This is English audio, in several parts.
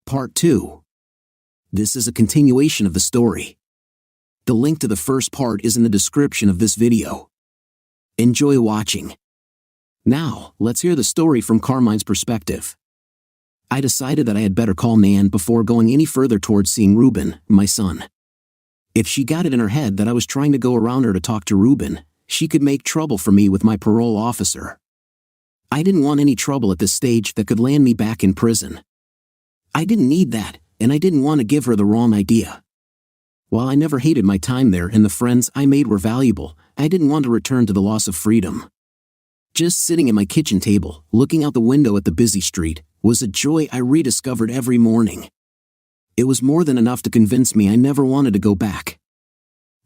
Part 2. This is a continuation of the story. The link to the first part is in the description of this video. Enjoy watching. Now, let's hear the story from Carmine's perspective. I decided that I had better call Nan before going any further towards seeing Ruben, my son. If she got it in her head that I was trying to go around her to talk to Ruben, she could make trouble for me with my parole officer. I didn't want any trouble at this stage that could land me back in prison. I didn't need that, and I didn't want to give her the wrong idea. While I never hated my time there and the friends I made were valuable, I didn't want to return to the loss of freedom. Just sitting at my kitchen table, looking out the window at the busy street, was a joy I rediscovered every morning. It was more than enough to convince me I never wanted to go back.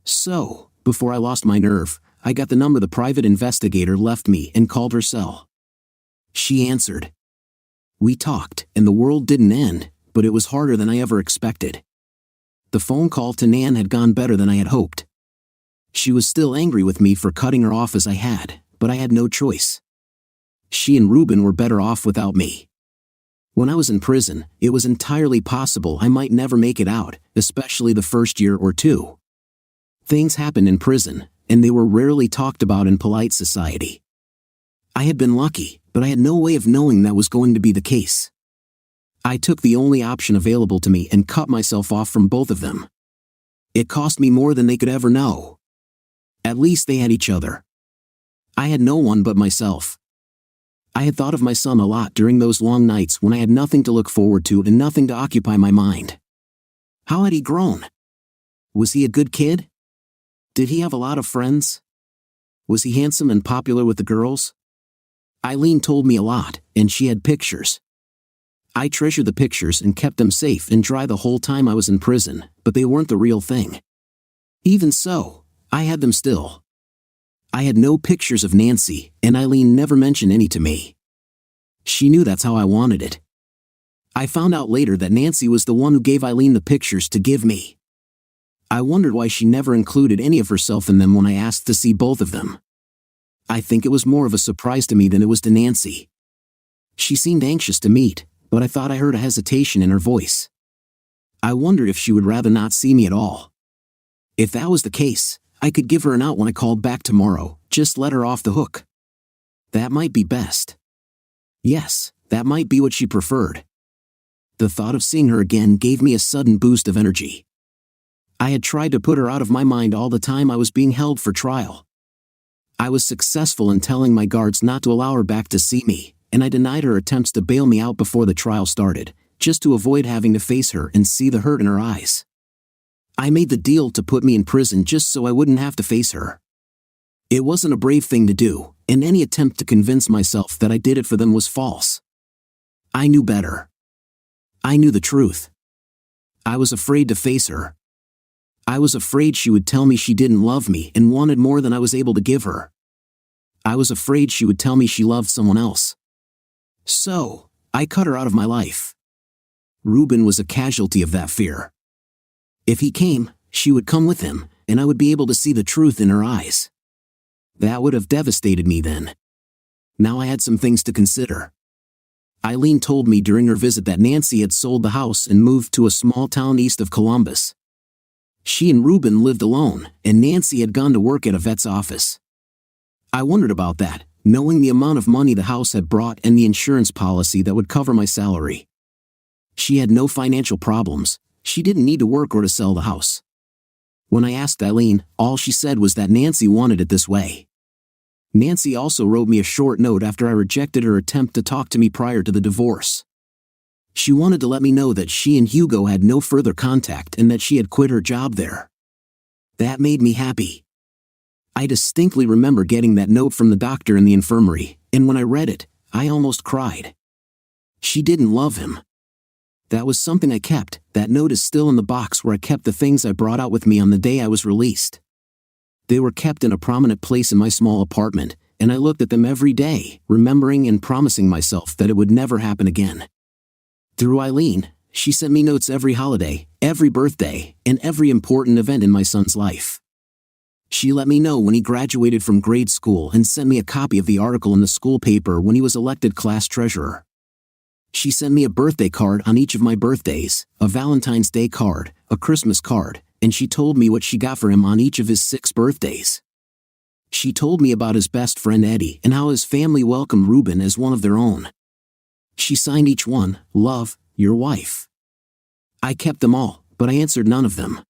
So, before I lost my nerve, I got the number the private investigator left me and called her cell. She answered. We talked, and the world didn't end, but it was harder than I ever expected. The phone call to Nan had gone better than I had hoped. She was still angry with me for cutting her off as I had, but I had no choice. She and Ruben were better off without me. When I was in prison, it was entirely possible I might never make it out, especially the first year or two. Things happened in prison, and they were rarely talked about in polite society. I had been lucky, but I had no way of knowing that was going to be the case. I took the only option available to me and cut myself off from both of them. It cost me more than they could ever know. At least they had each other. I had no one but myself. I had thought of my son a lot during those long nights when I had nothing to look forward to and nothing to occupy my mind. How had he grown? Was he a good kid? Did he have a lot of friends? Was he handsome and popular with the girls? Eileen told me a lot, and she had pictures. I treasured the pictures and kept them safe and dry the whole time I was in prison, but they weren't the real thing. Even so, I had them still. I had no pictures of Nancy, and Eileen never mentioned any to me. She knew that's how I wanted it. I found out later that Nancy was the one who gave Eileen the pictures to give me. I wondered why she never included any of herself in them when I asked to see both of them. I think it was more of a surprise to me than it was to Nancy. She seemed anxious to meet, but I thought I heard a hesitation in her voice. I wondered if she would rather not see me at all. If that was the case, I could give her an out when I called back tomorrow, just let her off the hook. That might be best. Yes, that might be what she preferred. The thought of seeing her again gave me a sudden boost of energy. I had tried to put her out of my mind all the time I was being held for trial. I was successful in telling my guards not to allow her back to see me, and I denied her attempts to bail me out before the trial started, just to avoid having to face her and see the hurt in her eyes. I made the deal to put me in prison just so I wouldn't have to face her. It wasn't a brave thing to do, and any attempt to convince myself that I did it for them was false. I knew better. I knew the truth. I was afraid to face her. I was afraid she would tell me she didn't love me and wanted more than I was able to give her. I was afraid she would tell me she loved someone else. So, I cut her out of my life. Ruben was a casualty of that fear. If he came, she would come with him, and I would be able to see the truth in her eyes. That would have devastated me then. Now I had some things to consider. Eileen told me during her visit that Nancy had sold the house and moved to a small town east of Columbus. She and Ruben lived alone, and Nancy had gone to work at a vet's office. I wondered about that, knowing the amount of money the house had brought and the insurance policy that would cover my salary. She had no financial problems. She didn't need to work or to sell the house. When I asked Eileen, all she said was that Nancy wanted it this way. Nancy also wrote me a short note after I rejected her attempt to talk to me prior to the divorce. She wanted to let me know that she and Hugo had no further contact and that she had quit her job there. That made me happy. I distinctly remember getting that note from the doctor in the infirmary, and when I read it, I almost cried. She didn't love him. That was something I kept. That note is still in the box where I kept the things I brought out with me on the day I was released. They were kept in a prominent place in my small apartment, and I looked at them every day, remembering and promising myself that it would never happen again. Through Eileen, she sent me notes every holiday, every birthday, and every important event in my son's life. She let me know when he graduated from grade school and sent me a copy of the article in the school paper when he was elected class treasurer. She sent me a birthday card on each of my birthdays, a Valentine's Day card, a Christmas card, and she told me what she got for him on each of his 6 birthdays. She told me about his best friend Eddie and how his family welcomed Ruben as one of their own. She signed each one, "Love, your wife." I kept them all, but I answered none of them.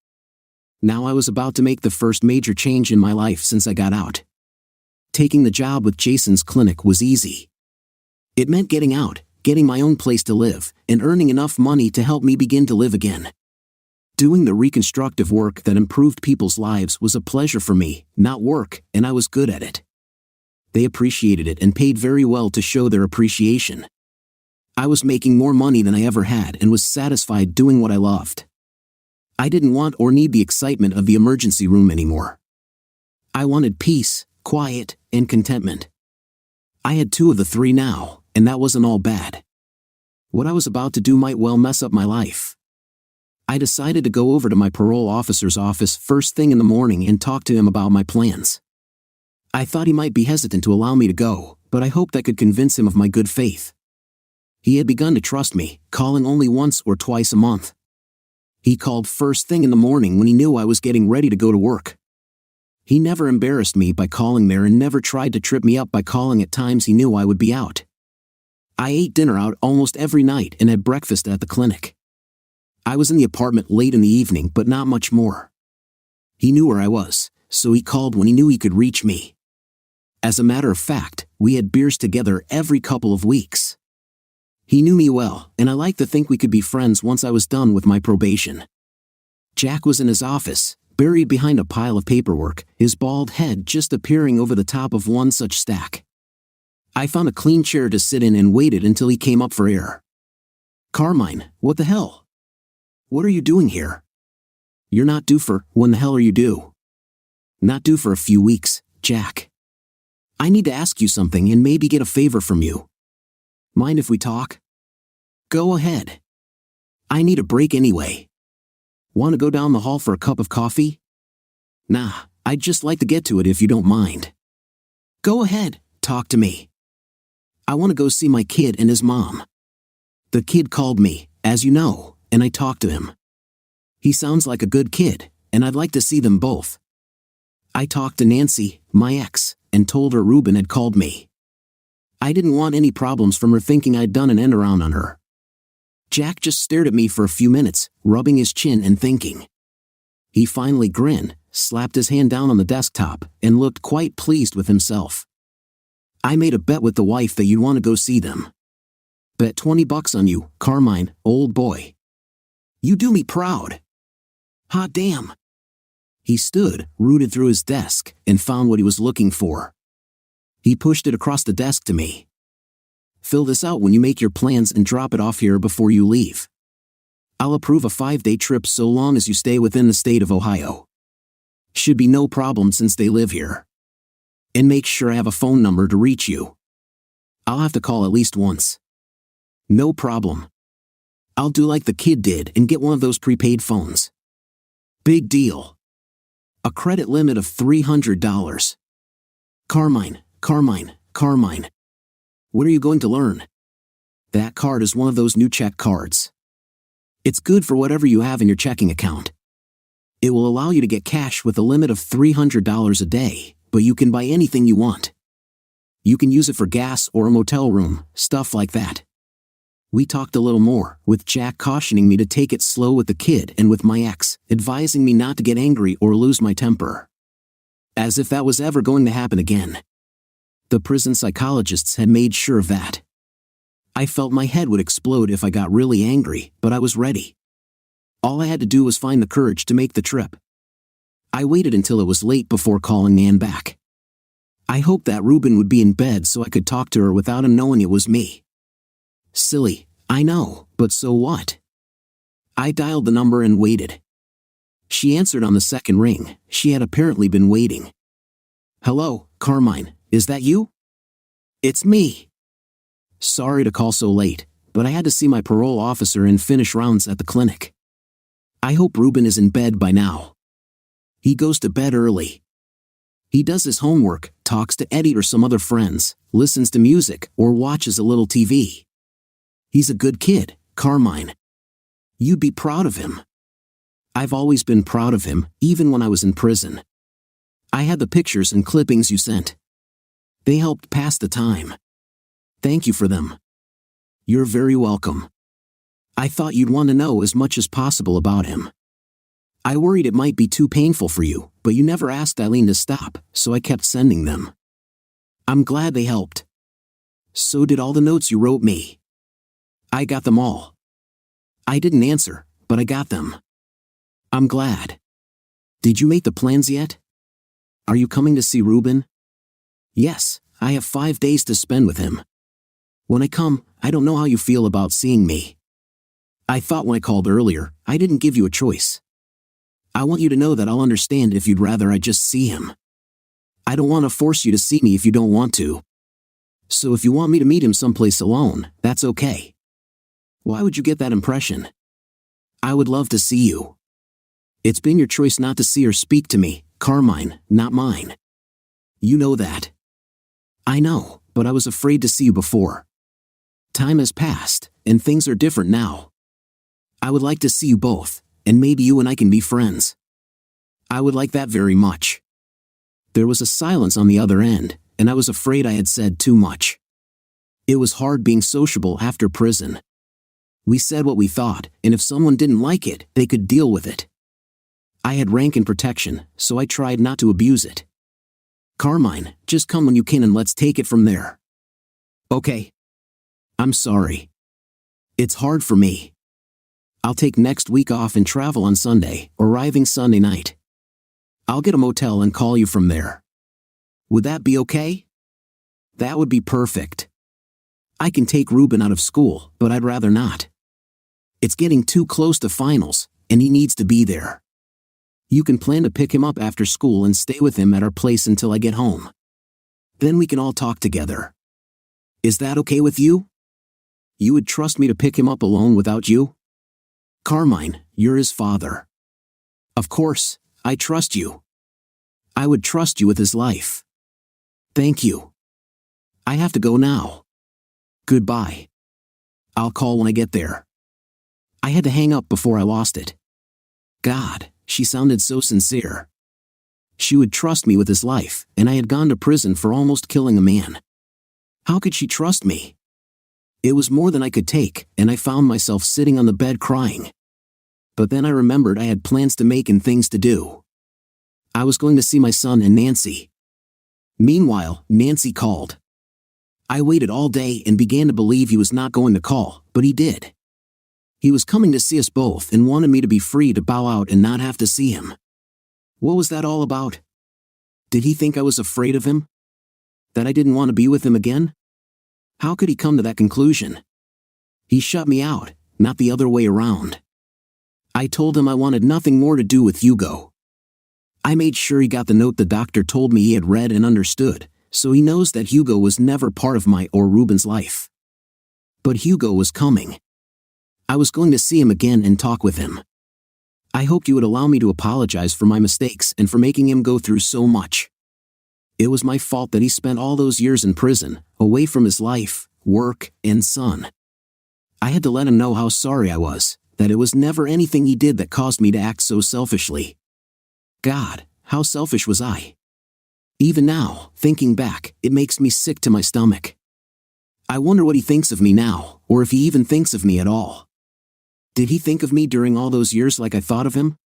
Now I was about to make the first major change in my life since I got out. Taking the job with Jason's clinic was easy. It meant getting out, getting my own place to live, and earning enough money to help me begin to live again. Doing the reconstructive work that improved people's lives was a pleasure for me, not work, and I was good at it. They appreciated it and paid very well to show their appreciation. I was making more money than I ever had and was satisfied doing what I loved. I didn't want or need the excitement of the emergency room anymore. I wanted peace, quiet, and contentment. I had 2 of the 3 now, and that wasn't all bad. What I was about to do might well mess up my life. I decided to go over to my parole officer's office first thing in the morning and talk to him about my plans. I thought he might be hesitant to allow me to go, but I hoped I could convince him of my good faith. He had begun to trust me, calling only once or twice a month. He called first thing in the morning when he knew I was getting ready to go to work. He never embarrassed me by calling there and never tried to trip me up by calling at times he knew I would be out. I ate dinner out almost every night and had breakfast at the clinic. I was in the apartment late in the evening, but not much more. He knew where I was, so he called when he knew he could reach me. As a matter of fact, we had beers together every couple of weeks. He knew me well, and I liked to think we could be friends once I was done with my probation. Jack was in his office, buried behind a pile of paperwork, his bald head just appearing over the top of one such stack. I found a clean chair to sit in and waited until he came up for air. "Carmine, what the hell? What are you doing here? You're not due for, when the hell are you due?" "Not due for a few weeks, Jack. I need to ask you something and maybe get a favor from you. Mind if we talk?" "Go ahead. I need a break anyway. Want to go down the hall for a cup of coffee?" "Nah, I'd just like to get to it if you don't mind." "Go ahead, talk to me." "I want to go see my kid and his mom. The kid called me, as you know, and I talked to him. He sounds like a good kid, and I'd like to see them both. I talked to Nancy, my ex, and told her Ruben had called me. I didn't want any problems from her thinking I'd done an end around on her." Jack just stared at me for a few minutes, rubbing his chin and thinking. He finally grinned, slapped his hand down on the desktop, and looked quite pleased with himself. "I made a bet with the wife that you'd want to go see them. Bet $20 on you, Carmine, old boy. You do me proud." "Hot damn." He stood, rooted through his desk, and found what he was looking for. He pushed it across the desk to me. "Fill this out when you make your plans and drop it off here before you leave. I'll approve a 5-day trip so long as you stay within the state of Ohio. Should be no problem since they live here. And make sure I have a phone number to reach you. I'll have to call at least once." "No problem. I'll do like the kid did and get one of those prepaid phones. Big deal. A credit limit of $300. Carmine, Carmine, Carmine. What are you going to learn? That card is one of those new check cards. It's good for whatever you have in your checking account. It will allow you to get cash with a limit of $300 a day, but you can buy anything you want. You can use it for gas or a motel room, stuff like that." We talked a little more, with Jack cautioning me to take it slow with the kid and with my ex, advising me not to get angry or lose my temper. As if that was ever going to happen again. The prison psychologists had made sure of that. I felt my head would explode if I got really angry, but I was ready. All I had to do was find the courage to make the trip. I waited until it was late before calling Nan back. I hoped that Ruben would be in bed so I could talk to her without him knowing it was me. Silly, I know, but so what? I dialed the number and waited. She answered on the second ring. She had apparently been waiting. "Hello, Carmine, is that you?" "It's me." "Sorry to call so late, but I had to see my parole officer and finish rounds at the clinic. I hope Ruben is in bed by now. He goes to bed early. He does his homework, talks to Eddie or some other friends, listens to music, or watches a little TV. He's a good kid, Carmine. You'd be proud of him. I've always been proud of him, even when I was in prison. I had the pictures and clippings you sent. They helped pass the time. Thank you for them. You're very welcome. I thought you'd want to know as much as possible about him. I worried it might be too painful for you, but you never asked Eileen to stop, so I kept sending them. I'm glad they helped. So did all the notes you wrote me. I got them all. I didn't answer, but I got them. I'm glad. Did you make the plans yet? Are you coming to see Ruben? Yes, I have 5 days to spend with him. When I come, I don't know how you feel about seeing me. I thought when I called earlier, I didn't give you a choice. I want you to know that I'll understand if you'd rather I just see him. I don't want to force you to see me if you don't want to. So if you want me to meet him someplace alone, that's okay. Why would you get that impression? I would love to see you. It's been your choice not to see or speak to me, Carmine, not mine. You know that. I know, but I was afraid to see you before. Time has passed, and things are different now. I would like to see you both, and maybe you and I can be friends. I would like that very much. There was a silence on the other end, and I was afraid I had said too much. It was hard being sociable after prison. We said what we thought, and if someone didn't like it, they could deal with it. I had rank and protection, so I tried not to abuse it. Carmine, just come when you can and let's take it from there. Okay. I'm sorry. It's hard for me. I'll take next week off and travel on Sunday, arriving Sunday night. I'll get a motel and call you from there. Would that be okay? That would be perfect. I can take Ruben out of school, but I'd rather not. It's getting too close to finals, and he needs to be there. You can plan to pick him up after school and stay with him at our place until I get home. Then we can all talk together. Is that okay with you? You would trust me to pick him up alone without you? Carmine, you're his father. Of course, I trust you. I would trust you with his life. Thank you. I have to go now. Goodbye. I'll call when I get there. I had to hang up before I lost it. God, she sounded so sincere. She would trust me with his life, and I had gone to prison for almost killing a man. How could she trust me? It was more than I could take, and I found myself sitting on the bed crying. But then I remembered I had plans to make and things to do. I was going to see my son and Nancy. Meanwhile, Nancy called. I waited all day and began to believe he was not going to call, but he did. He was coming to see us both and wanted me to be free to bow out and not have to see him. What was that all about? Did he think I was afraid of him? That I didn't want to be with him again? How could he come to that conclusion? He shut me out, not the other way around. I told him I wanted nothing more to do with Hugo. I made sure he got the note the doctor told me he had read and understood, so he knows that Hugo was never part of my or Ruben's life. But Hugo was coming. I was going to see him again and talk with him. I hoped you would allow me to apologize for my mistakes and for making him go through so much. It was my fault that he spent all those years in prison, away from his life, work, and son. I had to let him know how sorry I was, that it was never anything he did that caused me to act so selfishly. God, how selfish was I? Even now, thinking back, it makes me sick to my stomach. I wonder what he thinks of me now, or if he even thinks of me at all. Did he think of me during all those years like I thought of him?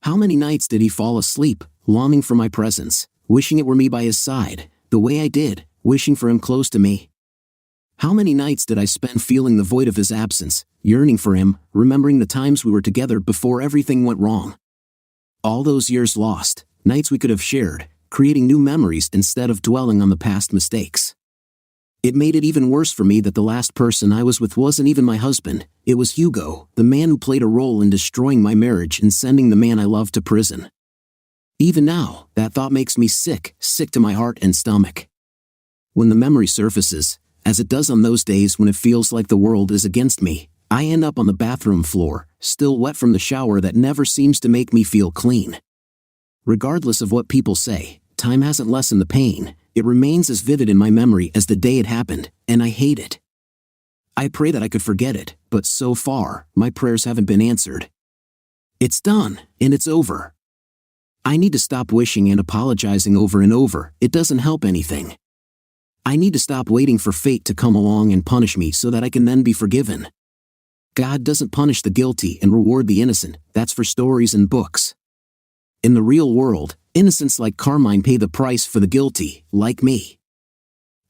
How many nights did he fall asleep, longing for my presence, wishing it were me by his side, the way I did, wishing for him close to me? How many nights did I spend feeling the void of his absence, yearning for him, remembering the times we were together before everything went wrong? All those years lost, nights we could have shared, creating new memories instead of dwelling on the past mistakes. It made it even worse for me that the last person I was with wasn't even my husband, it was Hugo, the man who played a role in destroying my marriage and sending the man I loved to prison. Even now, that thought makes me sick to my heart and stomach. When the memory surfaces, as it does on those days when it feels like the world is against me, I end up on the bathroom floor, still wet from the shower that never seems to make me feel clean. Regardless of what people say, time hasn't lessened the pain. It remains as vivid in my memory as the day it happened, and I hate it. I pray that I could forget it, but so far, my prayers haven't been answered. It's done, and it's over. I need to stop wishing and apologizing over and over. It doesn't help anything. I need to stop waiting for fate to come along and punish me so that I can then be forgiven. God doesn't punish the guilty and reward the innocent. That's for stories and books. In the real world, innocents like Carmine pay the price for the guilty, like me.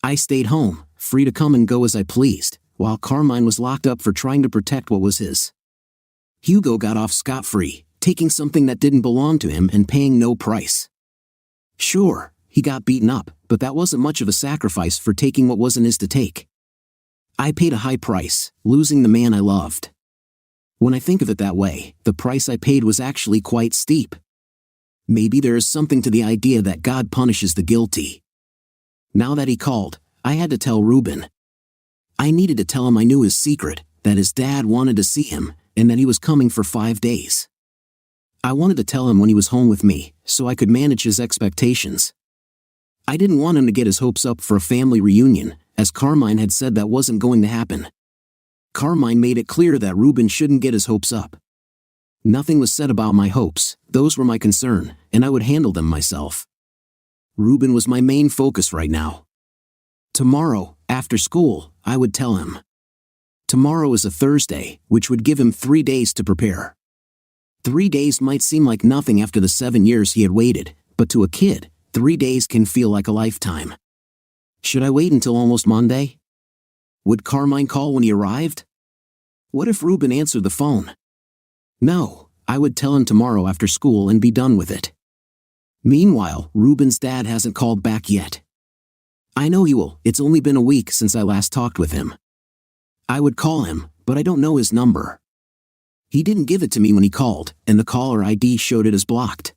I stayed home, free to come and go as I pleased, while Carmine was locked up for trying to protect what was his. Hugo got off scot-free, taking something that didn't belong to him and paying no price. Sure, he got beaten up, but that wasn't much of a sacrifice for taking what wasn't his to take. I paid a high price, losing the man I loved. When I think of it that way, the price I paid was actually quite steep. Maybe there is something to the idea that God punishes the guilty. Now that he called, I had to tell Ruben. I needed to tell him I knew his secret, that his dad wanted to see him, and that he was coming for 5 days. I wanted to tell him when he was home with me, so I could manage his expectations. I didn't want him to get his hopes up for a family reunion, as Carmine had said that wasn't going to happen. Carmine made it clear that Ruben shouldn't get his hopes up. Nothing was said about my hopes, those were my concern, and I would handle them myself. Ruben was my main focus right now. Tomorrow, after school, I would tell him. Tomorrow is a Thursday, which would give him 3 days to prepare. 3 days might seem like nothing after the 7 years he had waited, but to a kid, 3 days can feel like a lifetime. Should I wait until almost Monday? Would Carmine call when he arrived? What if Ruben answered the phone? No, I would tell him tomorrow after school and be done with it. Meanwhile, Ruben's dad hasn't called back yet. I know he will, it's only been a week since I last talked with him. I would call him, but I don't know his number. He didn't give it to me when he called, and the caller ID showed it as blocked.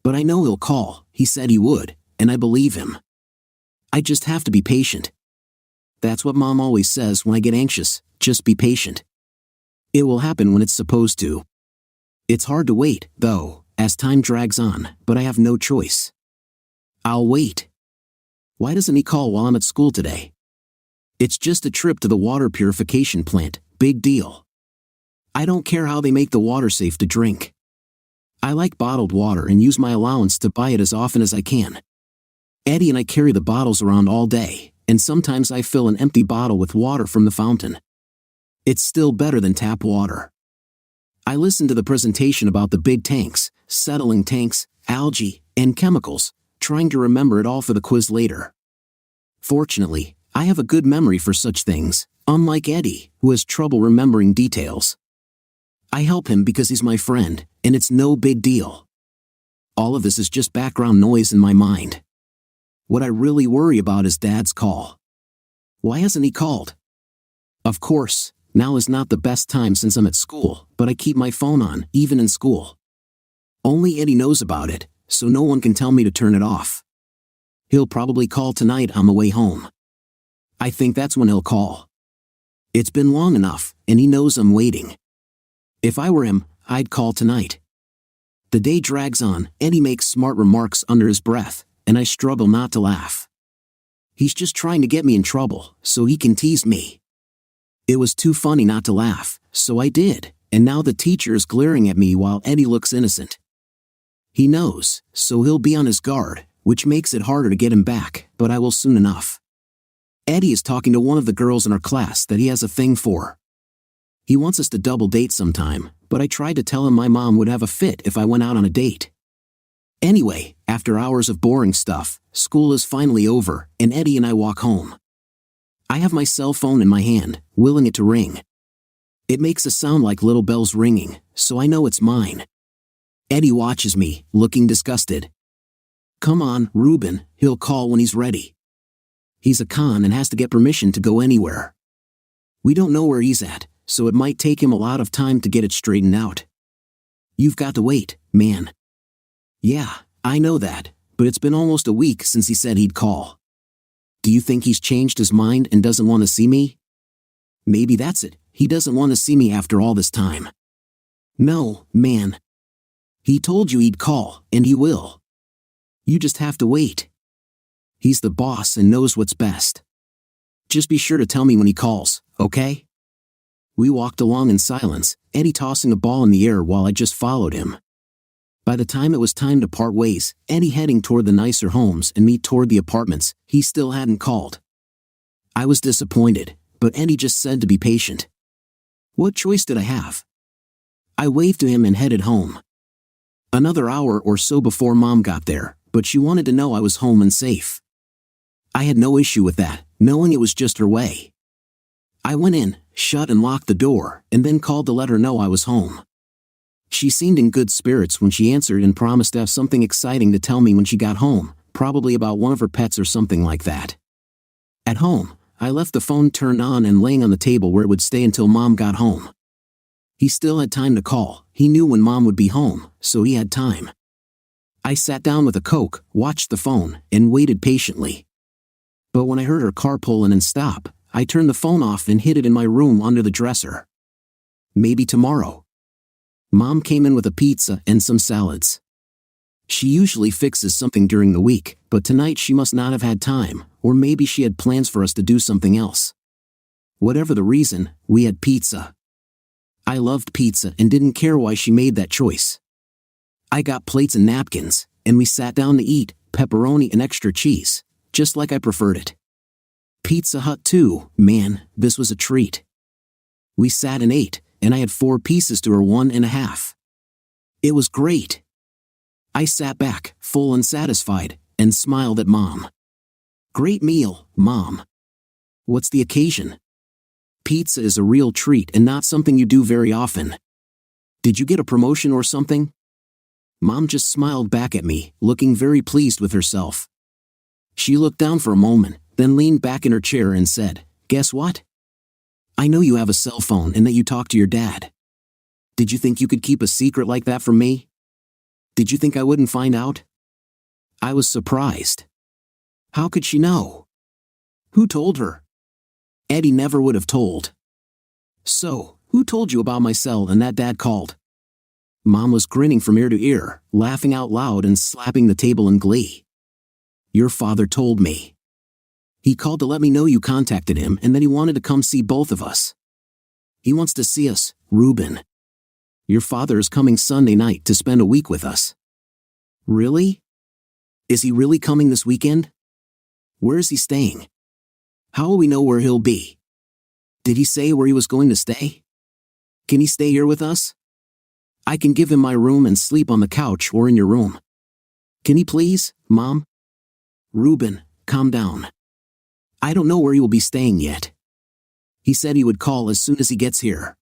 But I know he'll call, he said he would, and I believe him. I just have to be patient. That's what Mom always says when I get anxious, just be patient. It will happen when it's supposed to. It's hard to wait, though, as time drags on, but I have no choice. I'll wait. Why doesn't he call while I'm at school today? It's just a trip to the water purification plant, big deal. I don't care how they make the water safe to drink. I like bottled water and use my allowance to buy it as often as I can. Eddie and I carry the bottles around all day, and sometimes I fill an empty bottle with water from the fountain. It's still better than tap water. I listened to the presentation about the big tanks, settling tanks, algae, and chemicals, trying to remember it all for the quiz later. Fortunately, I have a good memory for such things, unlike Eddie, who has trouble remembering details. I help him because he's my friend, and it's no big deal. All of this is just background noise in my mind. What I really worry about is Dad's call. Why hasn't he called? Of course, now is not the best time since I'm at school, but I keep my phone on, even in school. Only Eddie knows about it, so no one can tell me to turn it off. He'll probably call tonight on the way home. I think that's when he'll call. It's been long enough, and he knows I'm waiting. If I were him, I'd call tonight. The day drags on, Eddie makes smart remarks under his breath, and I struggle not to laugh. He's just trying to get me in trouble, so he can tease me. It was too funny not to laugh, so I did, and now the teacher is glaring at me while Eddie looks innocent. He knows, so he'll be on his guard, which makes it harder to get him back, but I will soon enough. Eddie is talking to one of the girls in our class that he has a thing for. He wants us to double date sometime, but I tried to tell him my mom would have a fit if I went out on a date. Anyway, after hours of boring stuff, school is finally over, and Eddie and I walk home. I have my cell phone in my hand, willing it to ring. It makes a sound like little bells ringing, so I know it's mine. Eddie watches me, looking disgusted. Come on, Ruben, he'll call when he's ready. He's a con and has to get permission to go anywhere. We don't know where he's at, so it might take him a lot of time to get it straightened out. You've got to wait, man. Yeah, I know that, but it's been almost a week since he said he'd call. Do you think he's changed his mind and doesn't want to see me? Maybe that's it, he doesn't want to see me after all this time. No, man. He told you he'd call, and he will. You just have to wait. He's the boss and knows what's best. Just be sure to tell me when he calls, okay? We walked along in silence, Eddie tossing a ball in the air while I just followed him. By the time it was time to part ways, Eddie heading toward the nicer homes and me toward the apartments, he still hadn't called. I was disappointed, but Eddie just said to be patient. What choice did I have? I waved to him and headed home. Another hour or so before Mom got there, but she wanted to know I was home and safe. I had no issue with that, knowing it was just her way. I went in, shut and locked the door, and then called to let her know I was home. She seemed in good spirits when she answered and promised to have something exciting to tell me when she got home, probably about one of her pets or something like that. At home, I left the phone turned on and laying on the table where it would stay until Mom got home. He still had time to call, he knew when Mom would be home, so he had time. I sat down with a Coke, watched the phone, and waited patiently. But when I heard her car pull in and stop, I turned the phone off and hid it in my room under the dresser. Maybe tomorrow. Mom came in with a pizza and some salads. She usually fixes something during the week, but tonight she must not have had time, or maybe she had plans for us to do something else. Whatever the reason, we had pizza. I loved pizza and didn't care why she made that choice. I got plates and napkins, and we sat down to eat, pepperoni and extra cheese, just like I preferred it. Pizza Hut too, man, this was a treat. We sat and ate, and I had 4 pieces to her 1.5. It was great. I sat back, full and satisfied, and smiled at Mom. Great meal, Mom. What's the occasion? Pizza is a real treat and not something you do very often. Did you get a promotion or something? Mom just smiled back at me, looking very pleased with herself. She looked down for a moment, then leaned back in her chair and said, "Guess what? I know you have a cell phone and that you talk to your dad. Did you think you could keep a secret like that from me? Did you think I wouldn't find out?" I was surprised. How could she know? Who told her? Eddie never would have told. So, who told you about my cell and that Dad called? Mom was grinning from ear to ear, laughing out loud and slapping the table in glee. Your father told me. He called to let me know you contacted him and that he wanted to come see both of us. He wants to see us, Ruben. Your father is coming Sunday night to spend a week with us. Really? Is he really coming this weekend? Where is he staying? How will we know where he'll be? Did he say where he was going to stay? Can he stay here with us? I can give him my room and sleep on the couch or in your room. Can he please, Mom? Ruben, calm down. I don't know where he will be staying yet. He said he would call as soon as he gets here.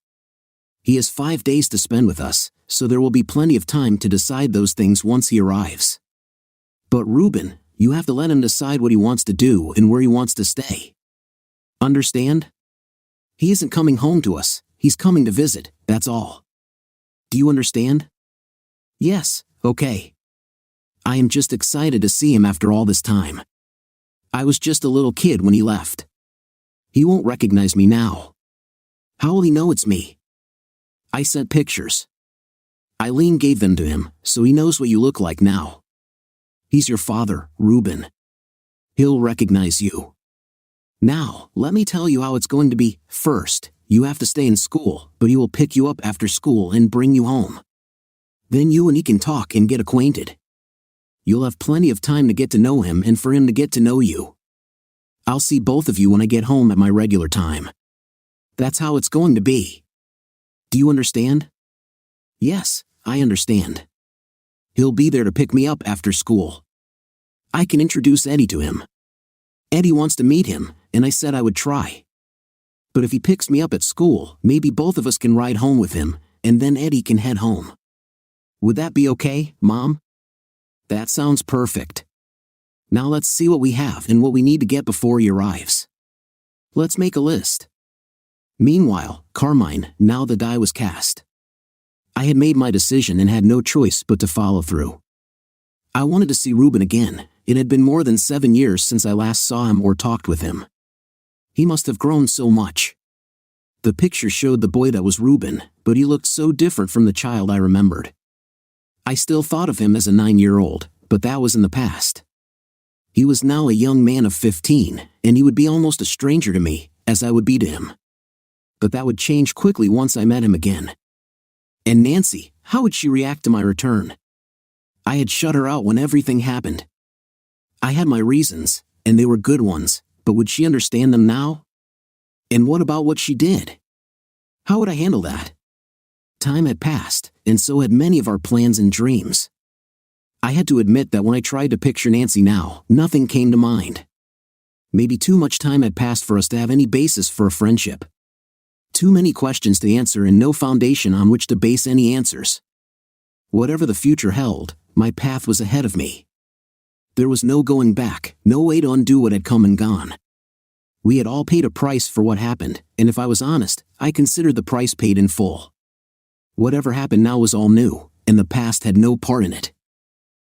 He has 5 days to spend with us, so there will be plenty of time to decide those things once he arrives. But Ruben, you have to let him decide what he wants to do and where he wants to stay. Understand? He isn't coming home to us, he's coming to visit, that's all. Do you understand? Yes, okay. I am just excited to see him after all this time. I was just a little kid when he left. He won't recognize me now. How will he know it's me? I sent pictures. Eileen gave them to him, so he knows what you look like now. He's your father, Ruben. He'll recognize you. Now, let me tell you how it's going to be. First, you have to stay in school, but he will pick you up after school and bring you home. Then you and he can talk and get acquainted. You'll have plenty of time to get to know him and for him to get to know you. I'll see both of you when I get home at my regular time. That's how it's going to be. Do you understand? Yes, I understand. He'll be there to pick me up after school. I can introduce Eddie to him. Eddie wants to meet him, and I said I would try. But if he picks me up at school, maybe both of us can ride home with him, and then Eddie can head home. Would that be okay, Mom? That sounds perfect. Now let's see what we have and what we need to get before he arrives. Let's make a list. Meanwhile, Carmine, now the die was cast. I had made my decision and had no choice but to follow through. I wanted to see Ruben again. It had been more than 7 years since I last saw him or talked with him. He must have grown so much. The picture showed the boy that was Ruben, but he looked so different from the child I remembered. I still thought of him as a 9-year-old, but that was in the past. He was now a young man of 15, and he would be almost a stranger to me, as I would be to him. But that would change quickly once I met him again. And Nancy, how would she react to my return? I had shut her out when everything happened. I had my reasons, and they were good ones, but would she understand them now? And what about what she did? How would I handle that? Time had passed, and so had many of our plans and dreams. I had to admit that when I tried to picture Nancy now, nothing came to mind. Maybe too much time had passed for us to have any basis for a friendship. Too many questions to answer and no foundation on which to base any answers. Whatever the future held, my path was ahead of me. There was no going back, no way to undo what had come and gone. We had all paid a price for what happened, and if I was honest, I considered the price paid in full. Whatever happened now was all new, and the past had no part in it.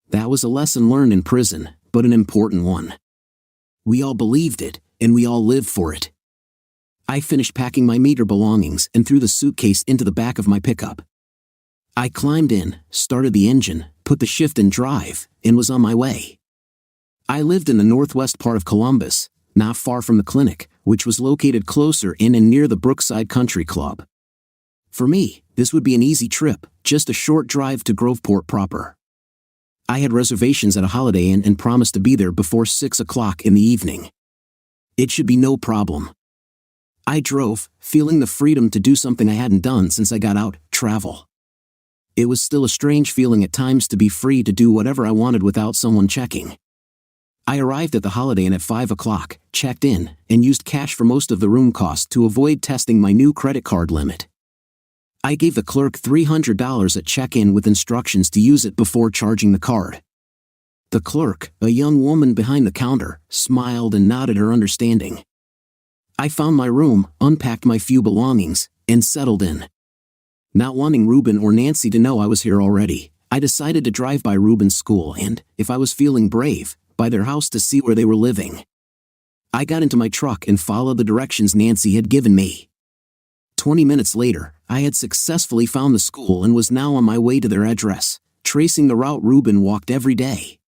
That was a lesson learned in prison, but an important one. We all believed it, and we all lived for it. I finished packing my meager belongings and threw the suitcase into the back of my pickup. I climbed in, started the engine, put the shift in drive, and was on my way. I lived in the northwest part of Columbus, not far from the clinic, which was located closer in and near the Brookside Country Club. For me, this would be an easy trip, just a short drive to Groveport proper. I had reservations at a Holiday Inn and promised to be there before 6 o'clock in the evening. It should be no problem. I drove, feeling the freedom to do something I hadn't done since I got out, travel. It was still a strange feeling at times to be free to do whatever I wanted without someone checking. I arrived at the Holiday Inn at 5 o'clock, checked in, and used cash for most of the room cost to avoid testing my new credit card limit. I gave the clerk $300 at check-in with instructions to use it before charging the card. The clerk, a young woman behind the counter, smiled and nodded her understanding. I found my room, unpacked my few belongings, and settled in. Not wanting Ruben or Nancy to know I was here already, I decided to drive by Ruben's school and, if I was feeling brave, by their house to see where they were living. I got into my truck and followed the directions Nancy had given me. 20 minutes later, I had successfully found the school and was now on my way to their address, tracing the route Ruben walked every day.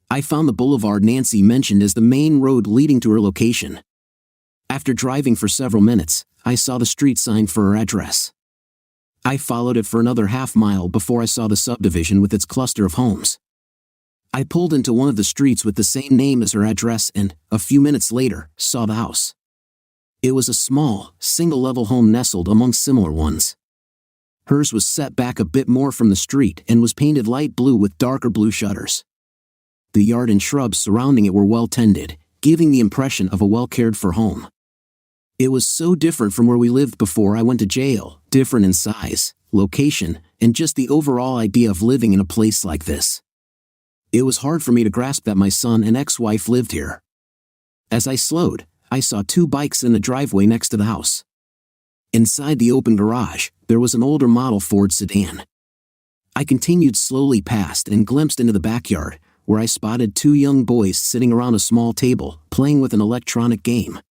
I found the boulevard Nancy mentioned as the main road leading to her location. After driving for several minutes, I saw the street sign for her address. I followed it for another half-mile before I saw the subdivision with its cluster of homes. I pulled into one of the streets with the same name as her address and, a few minutes later, saw the house. It was a small, single-level home nestled among similar ones. Hers was set back a bit more from the street and was painted light blue with darker blue shutters. The yard and shrubs surrounding it were well tended, giving the impression of a well-cared-for home. It was so different from where we lived before I went to jail, different in size, location, and just the overall idea of living in a place like this. It was hard for me to grasp that my son and ex-wife lived here. As I slowed, I saw 2 bikes in the driveway next to the house. Inside the open garage, there was an older model Ford sedan. I continued slowly past and glimpsed into the backyard, where I spotted 2 young boys sitting around a small table, playing with an electronic game.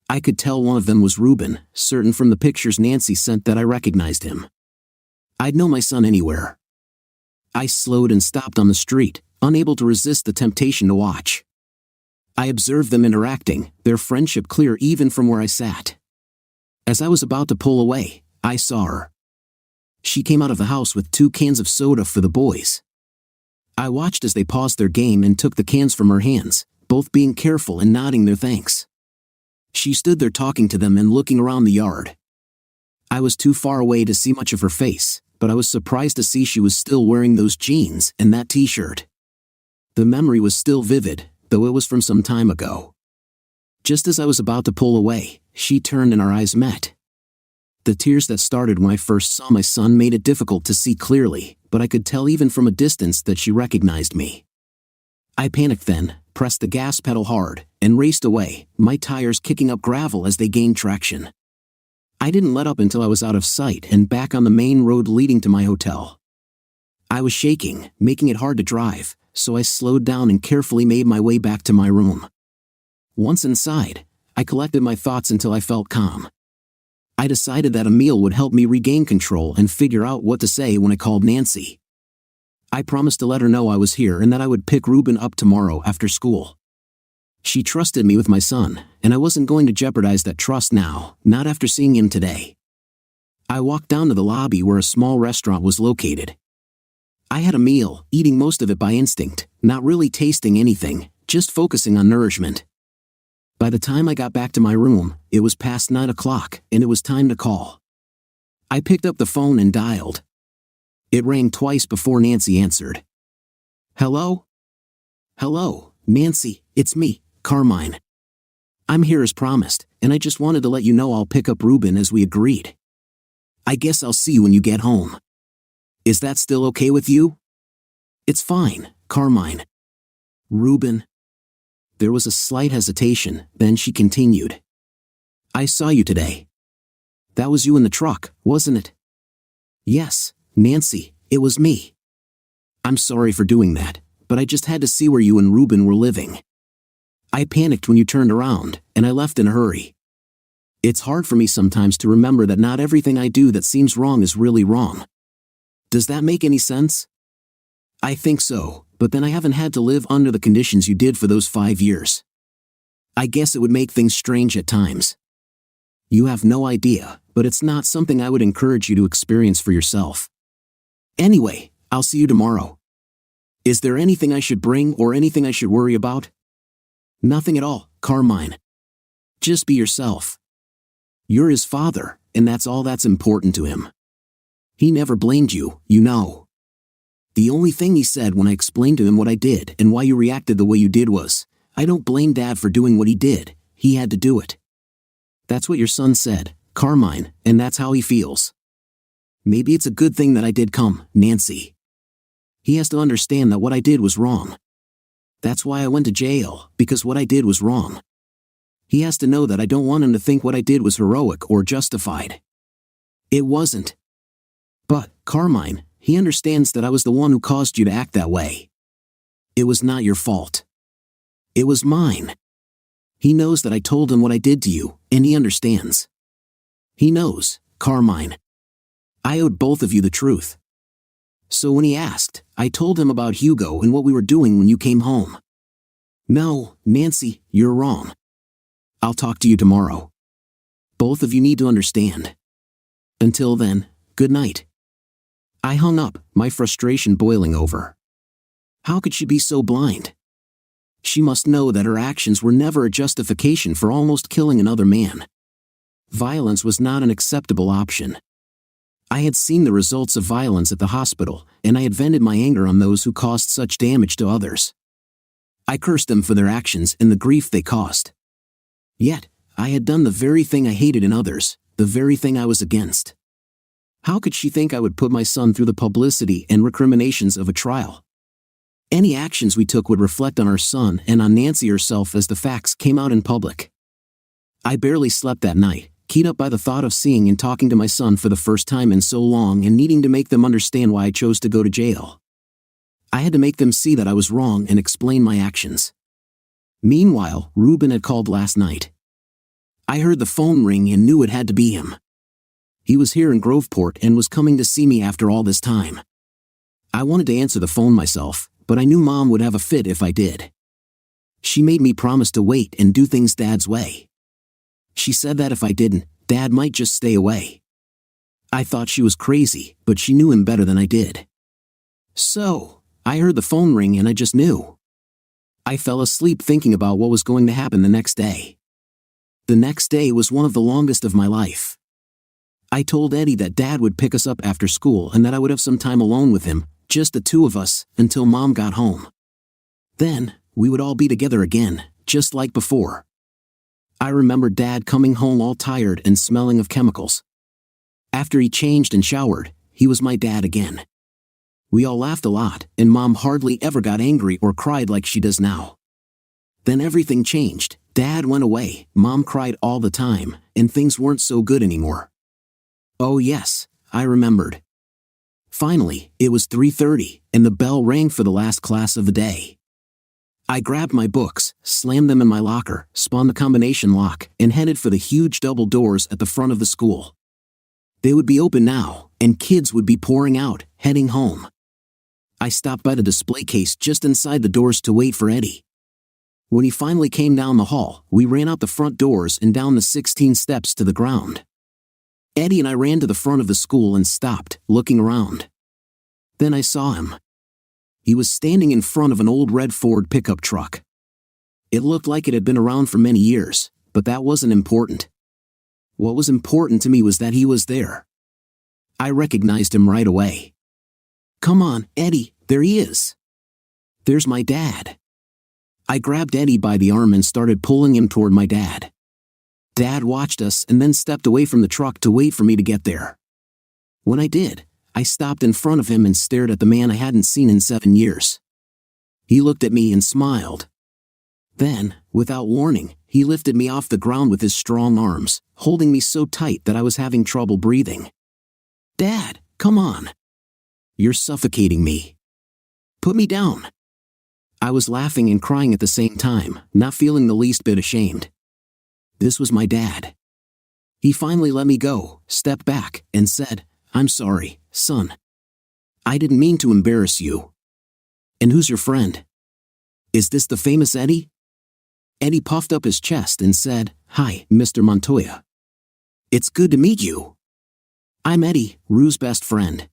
I could tell one of them was Ruben, certain from the pictures Nancy sent that I recognized him. I'd know my son anywhere. I slowed and stopped on the street, unable to resist the temptation to watch. I observed them interacting, their friendship clear even from where I sat. As I was about to pull away, I saw her. She came out of the house with 2 cans of soda for the boys. I watched as they paused their game and took the cans from her hands, both being careful and nodding their thanks. She stood there talking to them and looking around the yard. I was too far away to see much of her face, but I was surprised to see she was still wearing those jeans and that t-shirt. The memory was still vivid, though it was from some time ago. Just as I was about to pull away, she turned and our eyes met. The tears that started when I first saw my son made it difficult to see clearly, but I could tell even from a distance that she recognized me. I panicked then, pressed the gas pedal hard, and raced away, my tires kicking up gravel as they gained traction. I didn't let up until I was out of sight and back on the main road leading to my hotel. I was shaking, making it hard to drive, so I slowed down and carefully made my way back to my room. Once inside, I collected my thoughts until I felt calm. I decided that a meal would help me regain control and figure out what to say when I called Nancy. I promised to let her know I was here and that I would pick Ruben up tomorrow after school. She trusted me with my son, and I wasn't going to jeopardize that trust now, not after seeing him today. I walked down to the lobby where a small restaurant was located. I had a meal, eating most of it by instinct, not really tasting anything, just focusing on nourishment. By the time I got back to my room, it was past 9 o'clock, and it was time to call. I picked up the phone and dialed. It rang twice before Nancy answered. Hello? Hello, Nancy, it's me, Carmine. I'm here as promised, and I just wanted to let you know I'll pick up Ruben as we agreed. I guess I'll see you when you get home. Is that still okay with you? It's fine, Carmine. Ruben. There was a slight hesitation, then she continued. I saw you today. That was you in the truck, wasn't it? Yes, Nancy, it was me. I'm sorry for doing that, but I just had to see where you and Ruben were living. I panicked when you turned around, and I left in a hurry. It's hard for me sometimes to remember that not everything I do that seems wrong is really wrong. Does that make any sense? I think so, but then I haven't had to live under the conditions you did for those 5 years. I guess it would make things strange at times. You have no idea, but it's not something I would encourage you to experience for yourself. Anyway, I'll see you tomorrow. Is there anything I should bring or anything I should worry about? Nothing at all, Carmine. Just be yourself. You're his father, and that's all that's important to him. He never blamed you, you know. The only thing he said when I explained to him what I did and why you reacted the way you did was, I don't blame Dad for doing what he did, he had to do it. That's what your son said, Carmine, and that's how he feels. Maybe it's a good thing that I did come, Nancy. He has to understand that what I did was wrong. That's why I went to jail, because what I did was wrong. He has to know that I don't want him to think what I did was heroic or justified. It wasn't. But, Carmine, he understands that I was the one who caused you to act that way. It was not your fault. It was mine. He knows that I told him what I did to you, and he understands. He knows, Carmine. I owed both of you the truth. So when he asked, I told him about Hugo and what we were doing when you came home. No, Nancy, you're wrong. I'll talk to you tomorrow. Both of you need to understand. Until then, good night. I hung up, my frustration boiling over. How could she be so blind? She must know that her actions were never a justification for almost killing another man. Violence was not an acceptable option. I had seen the results of violence at the hospital, and I had vented my anger on those who caused such damage to others. I cursed them for their actions and the grief they caused. Yet, I had done the very thing I hated in others, the very thing I was against. How could she think I would put my son through the publicity and recriminations of a trial? Any actions we took would reflect on our son and on Nancy herself as the facts came out in public. I barely slept that night, keyed up by the thought of seeing and talking to my son for the first time in so long and needing to make them understand why I chose to go to jail. I had to make them see that I was wrong and explain my actions. Meanwhile, Ruben had called last night. I heard the phone ring and knew it had to be him. He was here in Groveport and was coming to see me after all this time. I wanted to answer the phone myself, but I knew Mom would have a fit if I did. She made me promise to wait and do things Dad's way. She said that if I didn't, Dad might just stay away. I thought she was crazy, but she knew him better than I did. So, I heard the phone ring and I just knew. I fell asleep thinking about what was going to happen the next day. The next day was one of the longest of my life. I told Eddie that Dad would pick us up after school and that I would have some time alone with him, just the two of us, until Mom got home. Then, we would all be together again, just like before. I remember Dad coming home all tired and smelling of chemicals. After he changed and showered, he was my dad again. We all laughed a lot, and Mom hardly ever got angry or cried like she does now. Then everything changed. Dad went away, Mom cried all the time, and things weren't so good anymore. Oh yes, I remembered. Finally, it was 3:30, and the bell rang for the last class of the day. I grabbed my books, slammed them in my locker, spun the combination lock, and headed for the huge double doors at the front of the school. They would be open now, and kids would be pouring out, heading home. I stopped by the display case just inside the doors to wait for Eddie. When he finally came down the hall, we ran out the front doors and down the 16 steps to the ground. Eddie and I ran to the front of the school and stopped, looking around. Then I saw him. He was standing in front of an old red Ford pickup truck. It looked like it had been around for many years, but that wasn't important. What was important to me was that he was there. I recognized him right away. "Come on, Eddie, there he is. There's my dad." I grabbed Eddie by the arm and started pulling him toward my dad. Dad watched us and then stepped away from the truck to wait for me to get there. When I did, I stopped in front of him and stared at the man I hadn't seen in 7 years. He looked at me and smiled. Then, without warning, he lifted me off the ground with his strong arms, holding me so tight that I was having trouble breathing. "Dad, come on. You're suffocating me. Put me down." I was laughing and crying at the same time, not feeling the least bit ashamed. This was my dad. He finally let me go, stepped back, and said, "I'm sorry, son. I didn't mean to embarrass you. And who's your friend? Is this the famous Eddie?" Eddie puffed up his chest and said, "Hi, Mr. Montoya. It's good to meet you. I'm Eddie, Rue's best friend.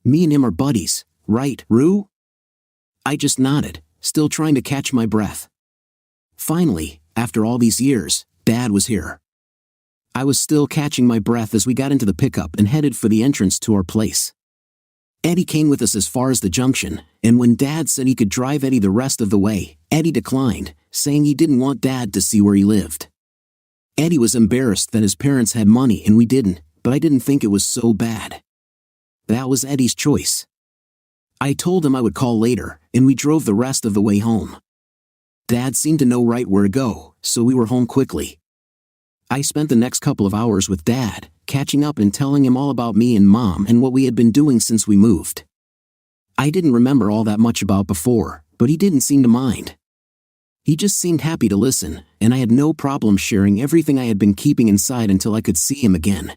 Me and him are buddies, right, Rue?" I just nodded, still trying to catch my breath. Finally, after all these years, Dad was here. I was still catching my breath as we got into the pickup and headed for the entrance to our place. Eddie came with us as far as the junction, and when Dad said he could drive Eddie the rest of the way, Eddie declined, saying he didn't want Dad to see where he lived. Eddie was embarrassed that his parents had money and we didn't, but I didn't think it was so bad. That was Eddie's choice. I told him I would call later, and we drove the rest of the way home. Dad seemed to know right where to go, so we were home quickly. I spent the next couple of hours with Dad, catching up and telling him all about me and Mom and what we had been doing since we moved. I didn't remember all that much about before, but he didn't seem to mind. He just seemed happy to listen, and I had no problem sharing everything I had been keeping inside until I could see him again.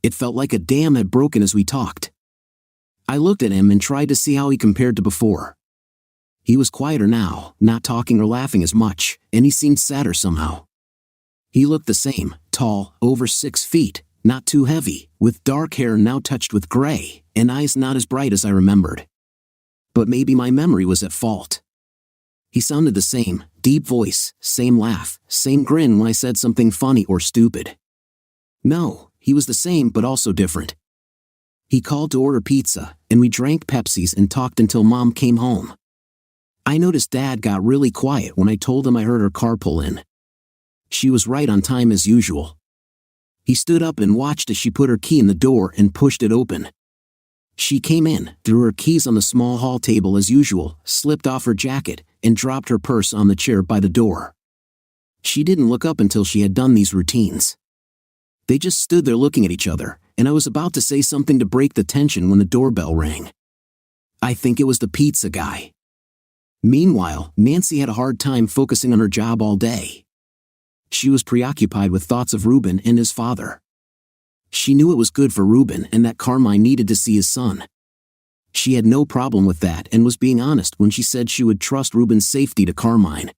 It felt like a dam had broken as we talked. I looked at him and tried to see how he compared to before. He was quieter now, not talking or laughing as much, and he seemed sadder somehow. He looked the same, tall, over 6 feet, not too heavy, with dark hair now touched with gray, and eyes not as bright as I remembered. But maybe my memory was at fault. He sounded the same, deep voice, same laugh, same grin when I said something funny or stupid. No, he was the same but also different. He called to order pizza, and we drank Pepsis and talked until Mom came home. I noticed Dad got really quiet when I told him I heard her car pull in. She was right on time as usual. He stood up and watched as she put her key in the door and pushed it open. She came in, threw her keys on the small hall table as usual, slipped off her jacket, and dropped her purse on the chair by the door. She didn't look up until she had done these routines. They just stood there looking at each other, and I was about to say something to break the tension when the doorbell rang. I think it was the pizza guy. Meanwhile, Nancy had a hard time focusing on her job all day. She was preoccupied with thoughts of Ruben and his father. She knew it was good for Ruben and that Carmine needed to see his son. She had no problem with that and was being honest when she said she would trust Ruben's safety to Carmine.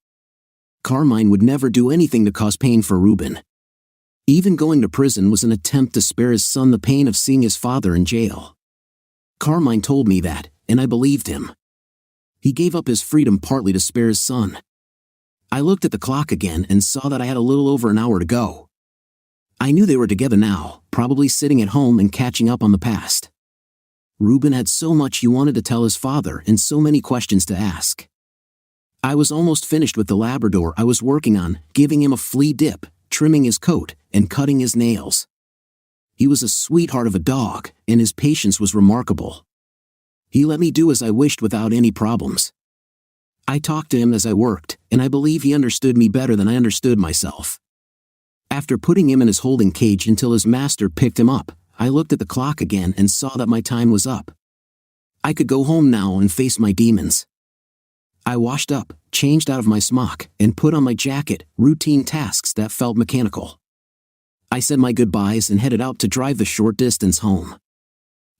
Carmine would never do anything to cause pain for Ruben. Even going to prison was an attempt to spare his son the pain of seeing his father in jail. Carmine told me that, and I believed him. He gave up his freedom partly to spare his son. I looked at the clock again and saw that I had a little over an hour to go. I knew they were together now, probably sitting at home and catching up on the past. Ruben had so much he wanted to tell his father and so many questions to ask. I was almost finished with the Labrador I was working on, giving him a flea dip, trimming his coat, and cutting his nails. He was a sweetheart of a dog, and his patience was remarkable. He let me do as I wished without any problems. I talked to him as I worked, and I believe he understood me better than I understood myself. After putting him in his holding cage until his master picked him up, I looked at the clock again and saw that my time was up. I could go home now and face my demons. I washed up, changed out of my smock, and put on my jacket, routine tasks that felt mechanical. I said my goodbyes and headed out to drive the short distance home.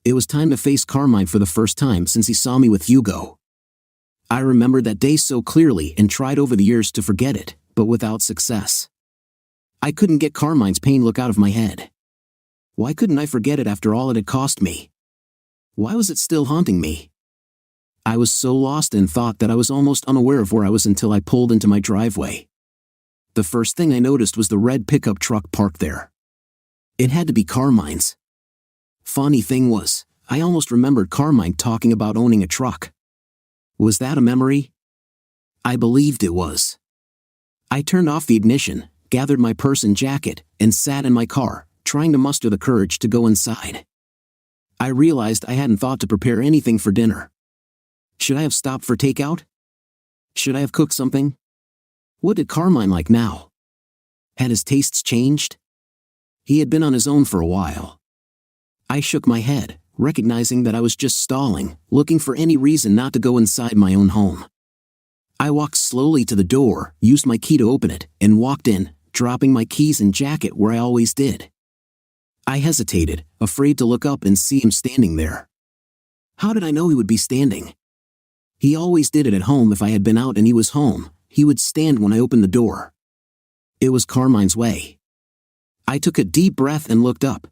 It was time to face Carmine for the first time since he saw me with Hugo. I remembered that day so clearly and tried over the years to forget it, but without success. I couldn't get Carmine's pain look out of my head. Why couldn't I forget it after all it had cost me? Why was it still haunting me? I was so lost in thought that I was almost unaware of where I was until I pulled into my driveway. The first thing I noticed was the red pickup truck parked there. It had to be Carmine's. Funny thing was, I almost remembered Carmine talking about owning a truck. Was that a memory? I believed it was. I turned off the ignition, gathered my purse and jacket, and sat in my car, trying to muster the courage to go inside. I realized I hadn't thought to prepare anything for dinner. Should I have stopped for takeout? Should I have cooked something? What did Carmine like now? Had his tastes changed? He had been on his own for a while. I shook my head, recognizing that I was just stalling, looking for any reason not to go inside my own home. I walked slowly to the door, used my key to open it, and walked in, dropping my keys and jacket where I always did. I hesitated, afraid to look up and see him standing there. How did I know he would be standing? He always did it at home. If I had been out and he was home, he would stand when I opened the door. It was Carmine's way. I took a deep breath and looked up.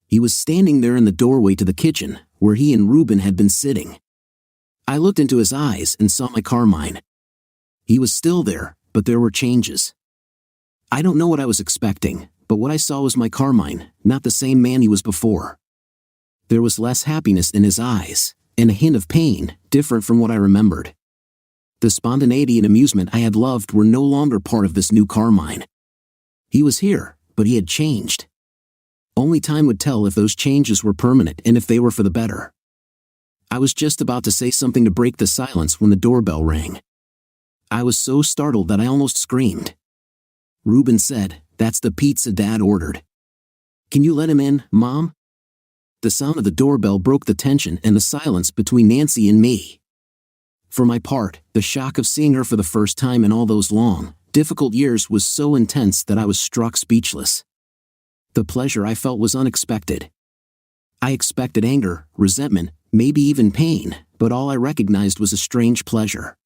He was standing there in the doorway to the kitchen, where he and Ruben had been sitting. I looked into his eyes and saw my Carmine. He was still there, but there were changes. I don't know what I was expecting, but what I saw was my Carmine, not the same man he was before. There was less happiness in his eyes, and a hint of pain, different from what I remembered. The spontaneity and amusement I had loved were no longer part of this new Carmine. He was here, but he had changed. Only time would tell if those changes were permanent and if they were for the better. I was just about to say something to break the silence when the doorbell rang. I was so startled that I almost screamed. Ruben said, "That's the pizza Dad ordered." "Can you let him in, Mom?" The sound of the doorbell broke the tension and the silence between Nancy and me. For my part, the shock of seeing her for the first time in all those long, difficult years was so intense that I was struck speechless. The pleasure I felt was unexpected. I expected anger, resentment, maybe even pain, but all I recognized was a strange pleasure.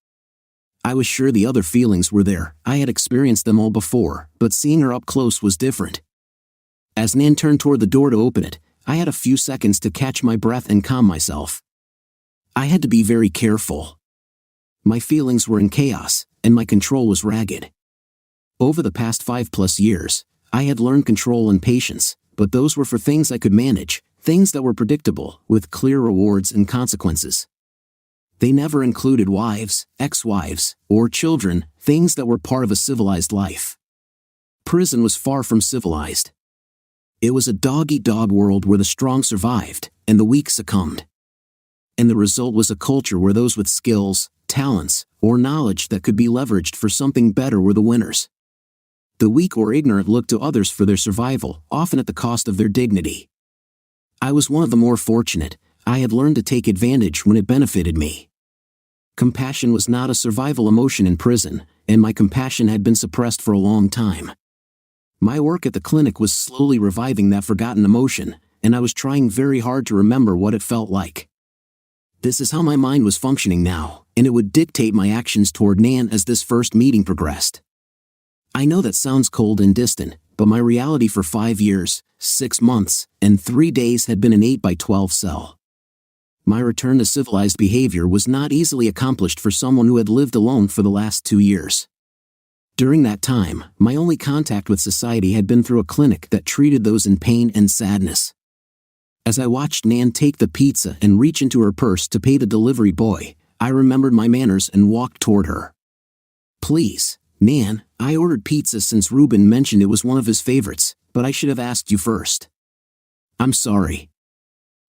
I was sure the other feelings were there. I had experienced them all before, but seeing her up close was different. As Nan turned toward the door to open it, I had a few seconds to catch my breath and calm myself. I had to be very careful. My feelings were in chaos, and my control was ragged. Over the past 5+ years, I had learned control and patience, but those were for things I could manage, things that were predictable, with clear rewards and consequences. They never included wives, ex-wives, or children, things that were part of a civilized life. Prison was far from civilized. It was a dog-eat-dog world where the strong survived, and the weak succumbed. And the result was a culture where those with skills, talents, or knowledge that could be leveraged for something better were the winners. The weak or ignorant looked to others for their survival, often at the cost of their dignity. I was one of the more fortunate. I had learned to take advantage when it benefited me. Compassion was not a survival emotion in prison, and my compassion had been suppressed for a long time. My work at the clinic was slowly reviving that forgotten emotion, and I was trying very hard to remember what it felt like. This is how my mind was functioning now, and it would dictate my actions toward Nan as this first meeting progressed. I know that sounds cold and distant, but my reality for 5 years, 6 months, and 3 days had been an 8x12 cell. My return to civilized behavior was not easily accomplished for someone who had lived alone for the last 2 years. During that time, my only contact with society had been through a clinic that treated those in pain and sadness. As I watched Nan take the pizza and reach into her purse to pay the delivery boy, I remembered my manners and walked toward her. "Please, Nan, I ordered pizza since Ruben mentioned it was one of his favorites, but I should have asked you first. I'm sorry.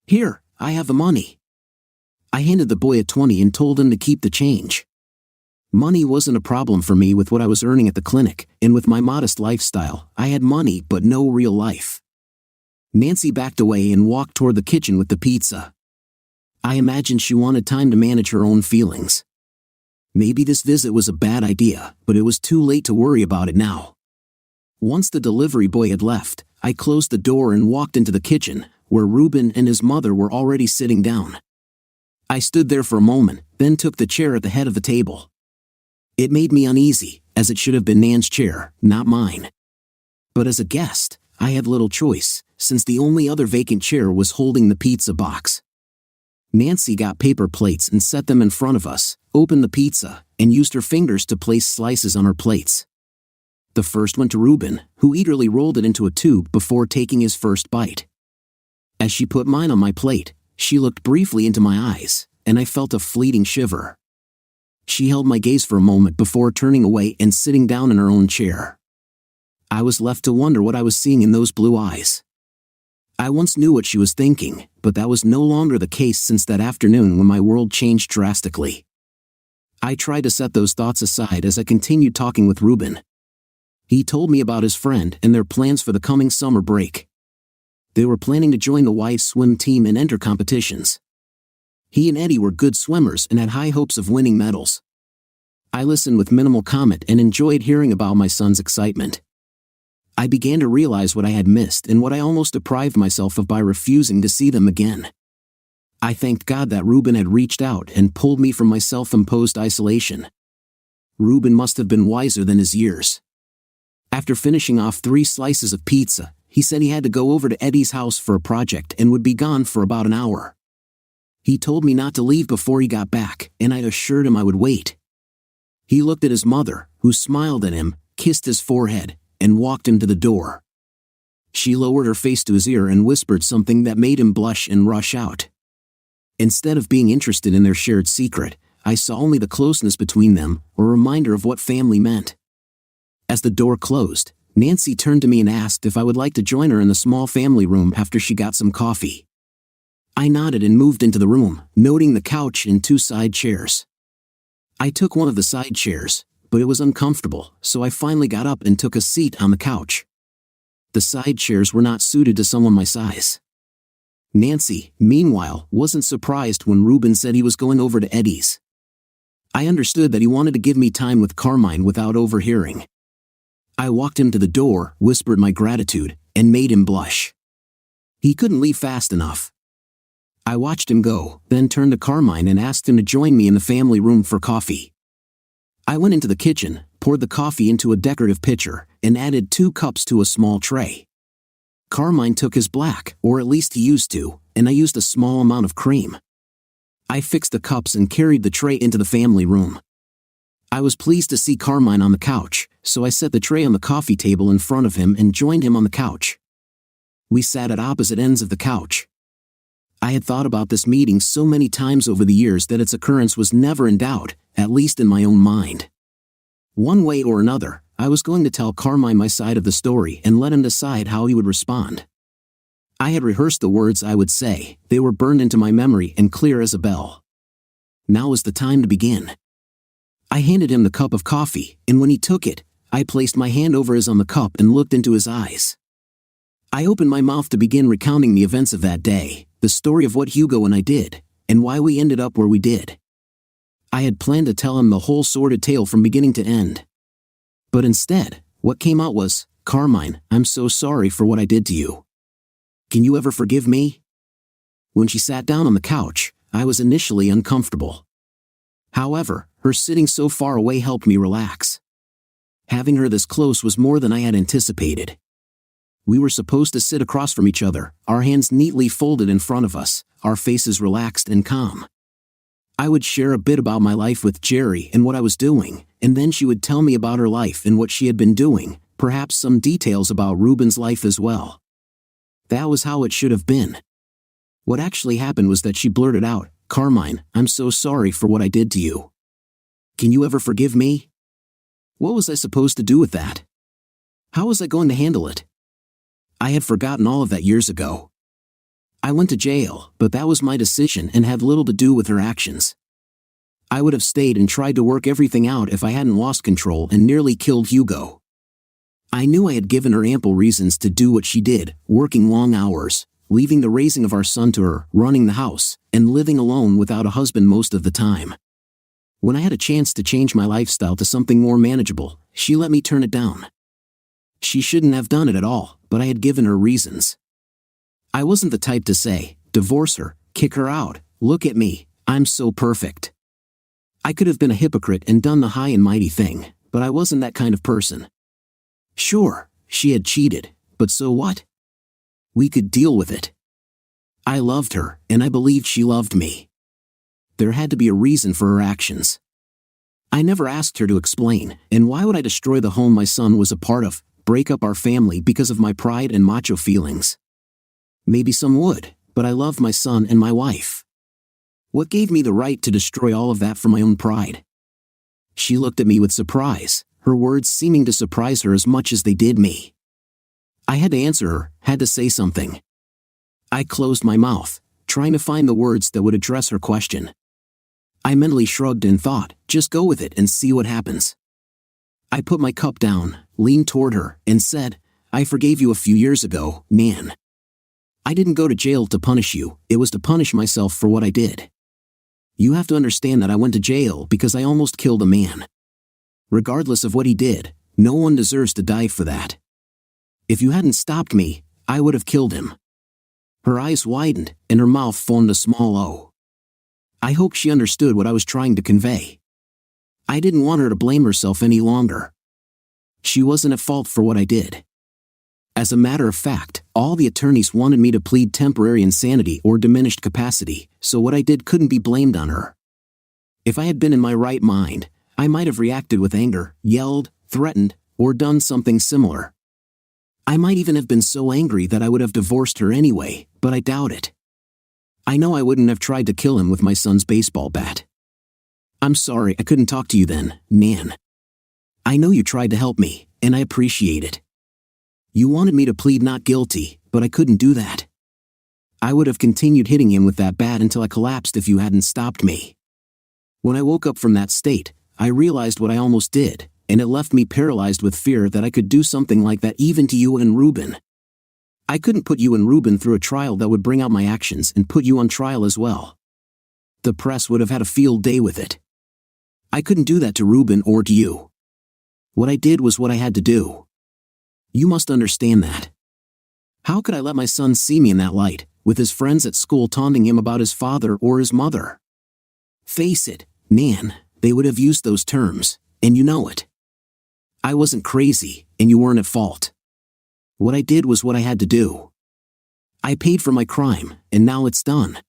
Here, I have the money." I handed the boy a 20 and told him to keep the change. Money wasn't a problem for me with what I was earning at the clinic, and with my modest lifestyle, I had money but no real life. Nancy backed away and walked toward the kitchen with the pizza. I imagined she wanted time to manage her own feelings. Maybe this visit was a bad idea, but it was too late to worry about it now. Once the delivery boy had left, I closed the door and walked into the kitchen, where Reuben and his mother were already sitting down. I stood there for a moment, then took the chair at the head of the table. It made me uneasy, as it should have been Nan's chair, not mine. But as a guest, I had little choice, since the only other vacant chair was holding the pizza box. Nancy got paper plates and set them in front of us, opened the pizza, and used her fingers to place slices on her plates. The first went to Reuben, who eagerly rolled it into a tube before taking his first bite. As she put mine on my plate, she looked briefly into my eyes, and I felt a fleeting shiver. She held my gaze for a moment before turning away and sitting down in her own chair. I was left to wonder what I was seeing in those blue eyes. I once knew what she was thinking, but that was no longer the case since that afternoon when my world changed drastically. I tried to set those thoughts aside as I continued talking with Reuben. He told me about his friend and their plans for the coming summer break. They were planning to join the Y swim team and enter competitions. He and Eddie were good swimmers and had high hopes of winning medals. I listened with minimal comment and enjoyed hearing about my son's excitement. I began to realize what I had missed and what I almost deprived myself of by refusing to see them again. I thanked God that Reuben had reached out and pulled me from my self-imposed isolation. Reuben must have been wiser than his years. After finishing off 3 slices of pizza, he said he had to go over to Eddie's house for a project and would be gone for about an hour. He told me not to leave before he got back, and I assured him I would wait. He looked at his mother, who smiled at him, kissed his forehead, and walked him to the door. She lowered her face to his ear and whispered something that made him blush and rush out. Instead of being interested in their shared secret, I saw only the closeness between them, a reminder of what family meant. As the door closed, Nancy turned to me and asked if I would like to join her in the small family room after she got some coffee. I nodded and moved into the room, noting the couch and 2 side chairs. I took one of the side chairs, but it was uncomfortable, so I finally got up and took a seat on the couch. The side chairs were not suited to someone my size. Nancy, meanwhile, wasn't surprised when Reuben said he was going over to Eddie's. I understood that he wanted to give me time with Carmine without overhearing. I walked him to the door, whispered my gratitude, and made him blush. He couldn't leave fast enough. I watched him go, then turned to Carmine and asked him to join me in the family room for coffee. I went into the kitchen, poured the coffee into a decorative pitcher, and added 2 cups to a small tray. Carmine took his black, or at least he used to, and I used a small amount of cream. I fixed the cups and carried the tray into the family room. I was pleased to see Carmine on the couch, so I set the tray on the coffee table in front of him and joined him on the couch. We sat at opposite ends of the couch. I had thought about this meeting so many times over the years that its occurrence was never in doubt, at least in my own mind. One way or another, I was going to tell Carmine my side of the story and let him decide how he would respond. I had rehearsed the words I would say, they were burned into my memory and clear as a bell. Now was the time to begin. I handed him the cup of coffee, and when he took it, I placed my hand over his on the cup and looked into his eyes. I opened my mouth to begin recounting the events of that day, the story of what Hugo and I did, and why we ended up where we did. I had planned to tell him the whole sordid tale from beginning to end. But instead, what came out was, "Carmine, I'm so sorry for what I did to you. Can you ever forgive me?" When she sat down on the couch, I was initially uncomfortable. However, her sitting so far away helped me relax. Having her this close was more than I had anticipated. We were supposed to sit across from each other, our hands neatly folded in front of us, our faces relaxed and calm. I would share a bit about my life with Jerry and what I was doing, and then she would tell me about her life and what she had been doing, perhaps some details about Reuben's life as well. That was how it should have been. What actually happened was that she blurted out, "Carmine, I'm so sorry for what I did to you. Can you ever forgive me?" What was I supposed to do with that? How was I going to handle it? I had forgotten all of that years ago. I went to jail, but that was my decision and had little to do with her actions. I would have stayed and tried to work everything out if I hadn't lost control and nearly killed Hugo. I knew I had given her ample reasons to do what she did, working long hours, leaving the raising of our son to her, running the house, and living alone without a husband most of the time. When I had a chance to change my lifestyle to something more manageable, she let me turn it down. She shouldn't have done it at all, but I had given her reasons. I wasn't the type to say, divorce her, kick her out, look at me, I'm so perfect. I could have been a hypocrite and done the high and mighty thing, but I wasn't that kind of person. Sure, she had cheated, but so what? We could deal with it. I loved her, and I believed she loved me. There had to be a reason for her actions. I never asked her to explain, and why would I destroy the home my son was a part of, break up our family because of my pride and macho feelings? Maybe some would, but I loved my son and my wife. What gave me the right to destroy all of that for my own pride? She looked at me with surprise, her words seeming to surprise her as much as they did me. I had to answer her, had to say something. I closed my mouth, trying to find the words that would address her question. I mentally shrugged and thought, just go with it and see what happens. I put my cup down, leaned toward her, and said, I forgave you a few years ago, man. I didn't go to jail to punish you, it was to punish myself for what I did. You have to understand that I went to jail because I almost killed a man. Regardless of what he did, no one deserves to die for that. If you hadn't stopped me, I would have killed him. Her eyes widened, and her mouth formed a small O. I hoped she understood what I was trying to convey. I didn't want her to blame herself any longer. She wasn't at fault for what I did. As a matter of fact, all the attorneys wanted me to plead temporary insanity or diminished capacity, so what I did couldn't be blamed on her. If I had been in my right mind, I might have reacted with anger, yelled, threatened, or done something similar. I might even have been so angry that I would have divorced her anyway, but I doubt it. I know I wouldn't have tried to kill him with my son's baseball bat. I'm sorry I couldn't talk to you then, Nan. I know you tried to help me, and I appreciate it. You wanted me to plead not guilty, but I couldn't do that. I would have continued hitting him with that bat until I collapsed if you hadn't stopped me. When I woke up from that state, I realized what I almost did, and it left me paralyzed with fear that I could do something like that even to you and Reuben. I couldn't put you and Reuben through a trial that would bring out my actions and put you on trial as well. The press would have had a field day with it. I couldn't do that to Reuben or to you. What I did was what I had to do. You must understand that. How could I let my son see me in that light, with his friends at school taunting him about his father or his mother? Face it, Nan, they would have used those terms, and you know it. I wasn't crazy, and you weren't at fault. What I did was what I had to do. I paid for my crime, and now it's done.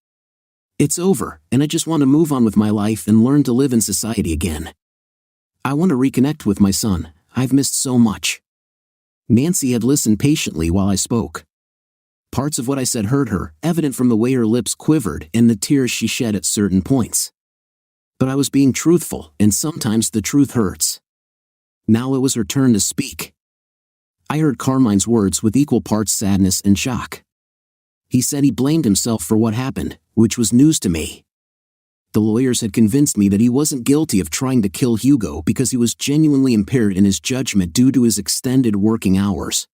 It's over, and I just want to move on with my life and learn to live in society again. I want to reconnect with my son, I've missed so much. Nancy had listened patiently while I spoke. Parts of what I said hurt her, evident from the way her lips quivered and the tears she shed at certain points. But I was being truthful, and sometimes the truth hurts. Now it was her turn to speak. I heard Carmine's words with equal parts sadness and shock. He said he blamed himself for what happened, which was news to me. The lawyers had convinced me that he wasn't guilty of trying to kill Hugo because he was genuinely impaired in his judgment due to his extended working hours.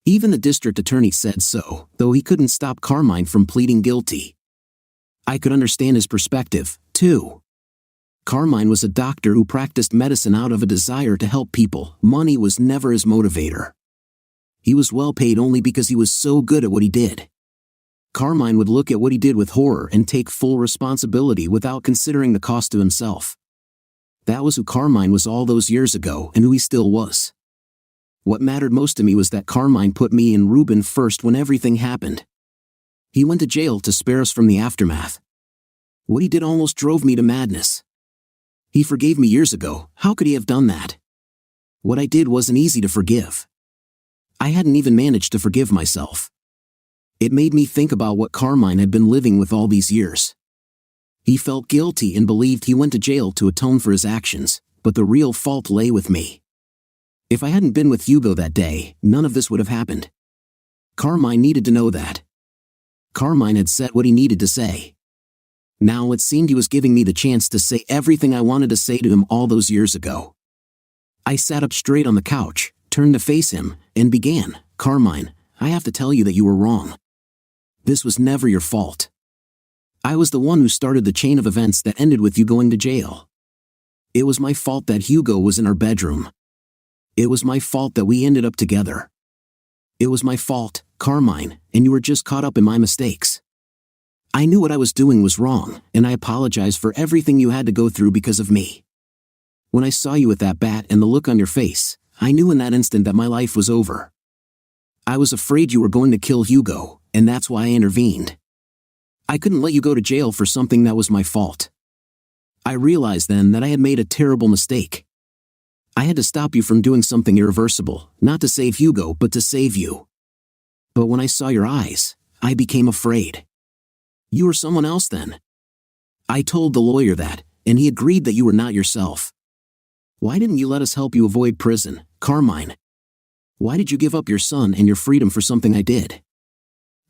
Even the district attorney said so, though he couldn't stop Carmine from pleading guilty. I could understand his perspective, too. Carmine was a doctor who practiced medicine out of a desire to help people. Money was never his motivator. He was well paid only because he was so good at what he did. Carmine would look at what he did with horror and take full responsibility without considering the cost to himself. That was who Carmine was all those years ago and who he still was. What mattered most to me was that Carmine put me and Reuben first when everything happened. He went to jail to spare us from the aftermath. What he did almost drove me to madness. He forgave me years ago, how could he have done that? What I did wasn't easy to forgive. I hadn't even managed to forgive myself. It made me think about what Carmine had been living with all these years. He felt guilty and believed he went to jail to atone for his actions, but the real fault lay with me. If I hadn't been with Hugo that day, none of this would have happened. Carmine needed to know that. Carmine had said what he needed to say. Now it seemed he was giving me the chance to say everything I wanted to say to him all those years ago. I sat up straight on the couch, turned to face him, and began, Carmine, I have to tell you that you were wrong. This was never your fault. I was the one who started the chain of events that ended with you going to jail. It was my fault that Hugo was in our bedroom. It was my fault that we ended up together. It was my fault, Carmine, and you were just caught up in my mistakes. I knew what I was doing was wrong, and I apologize for everything you had to go through because of me. When I saw you with that bat and the look on your face, I knew in that instant that my life was over. I was afraid you were going to kill Hugo, and that's why I intervened. I couldn't let you go to jail for something that was my fault. I realized then that I had made a terrible mistake. I had to stop you from doing something irreversible, not to save Hugo but to save you. But when I saw your eyes, I became afraid. You were someone else then. I told the lawyer that, and he agreed that you were not yourself. Why didn't you let us help you avoid prison, Carmine? Why did you give up your son and your freedom for something I did?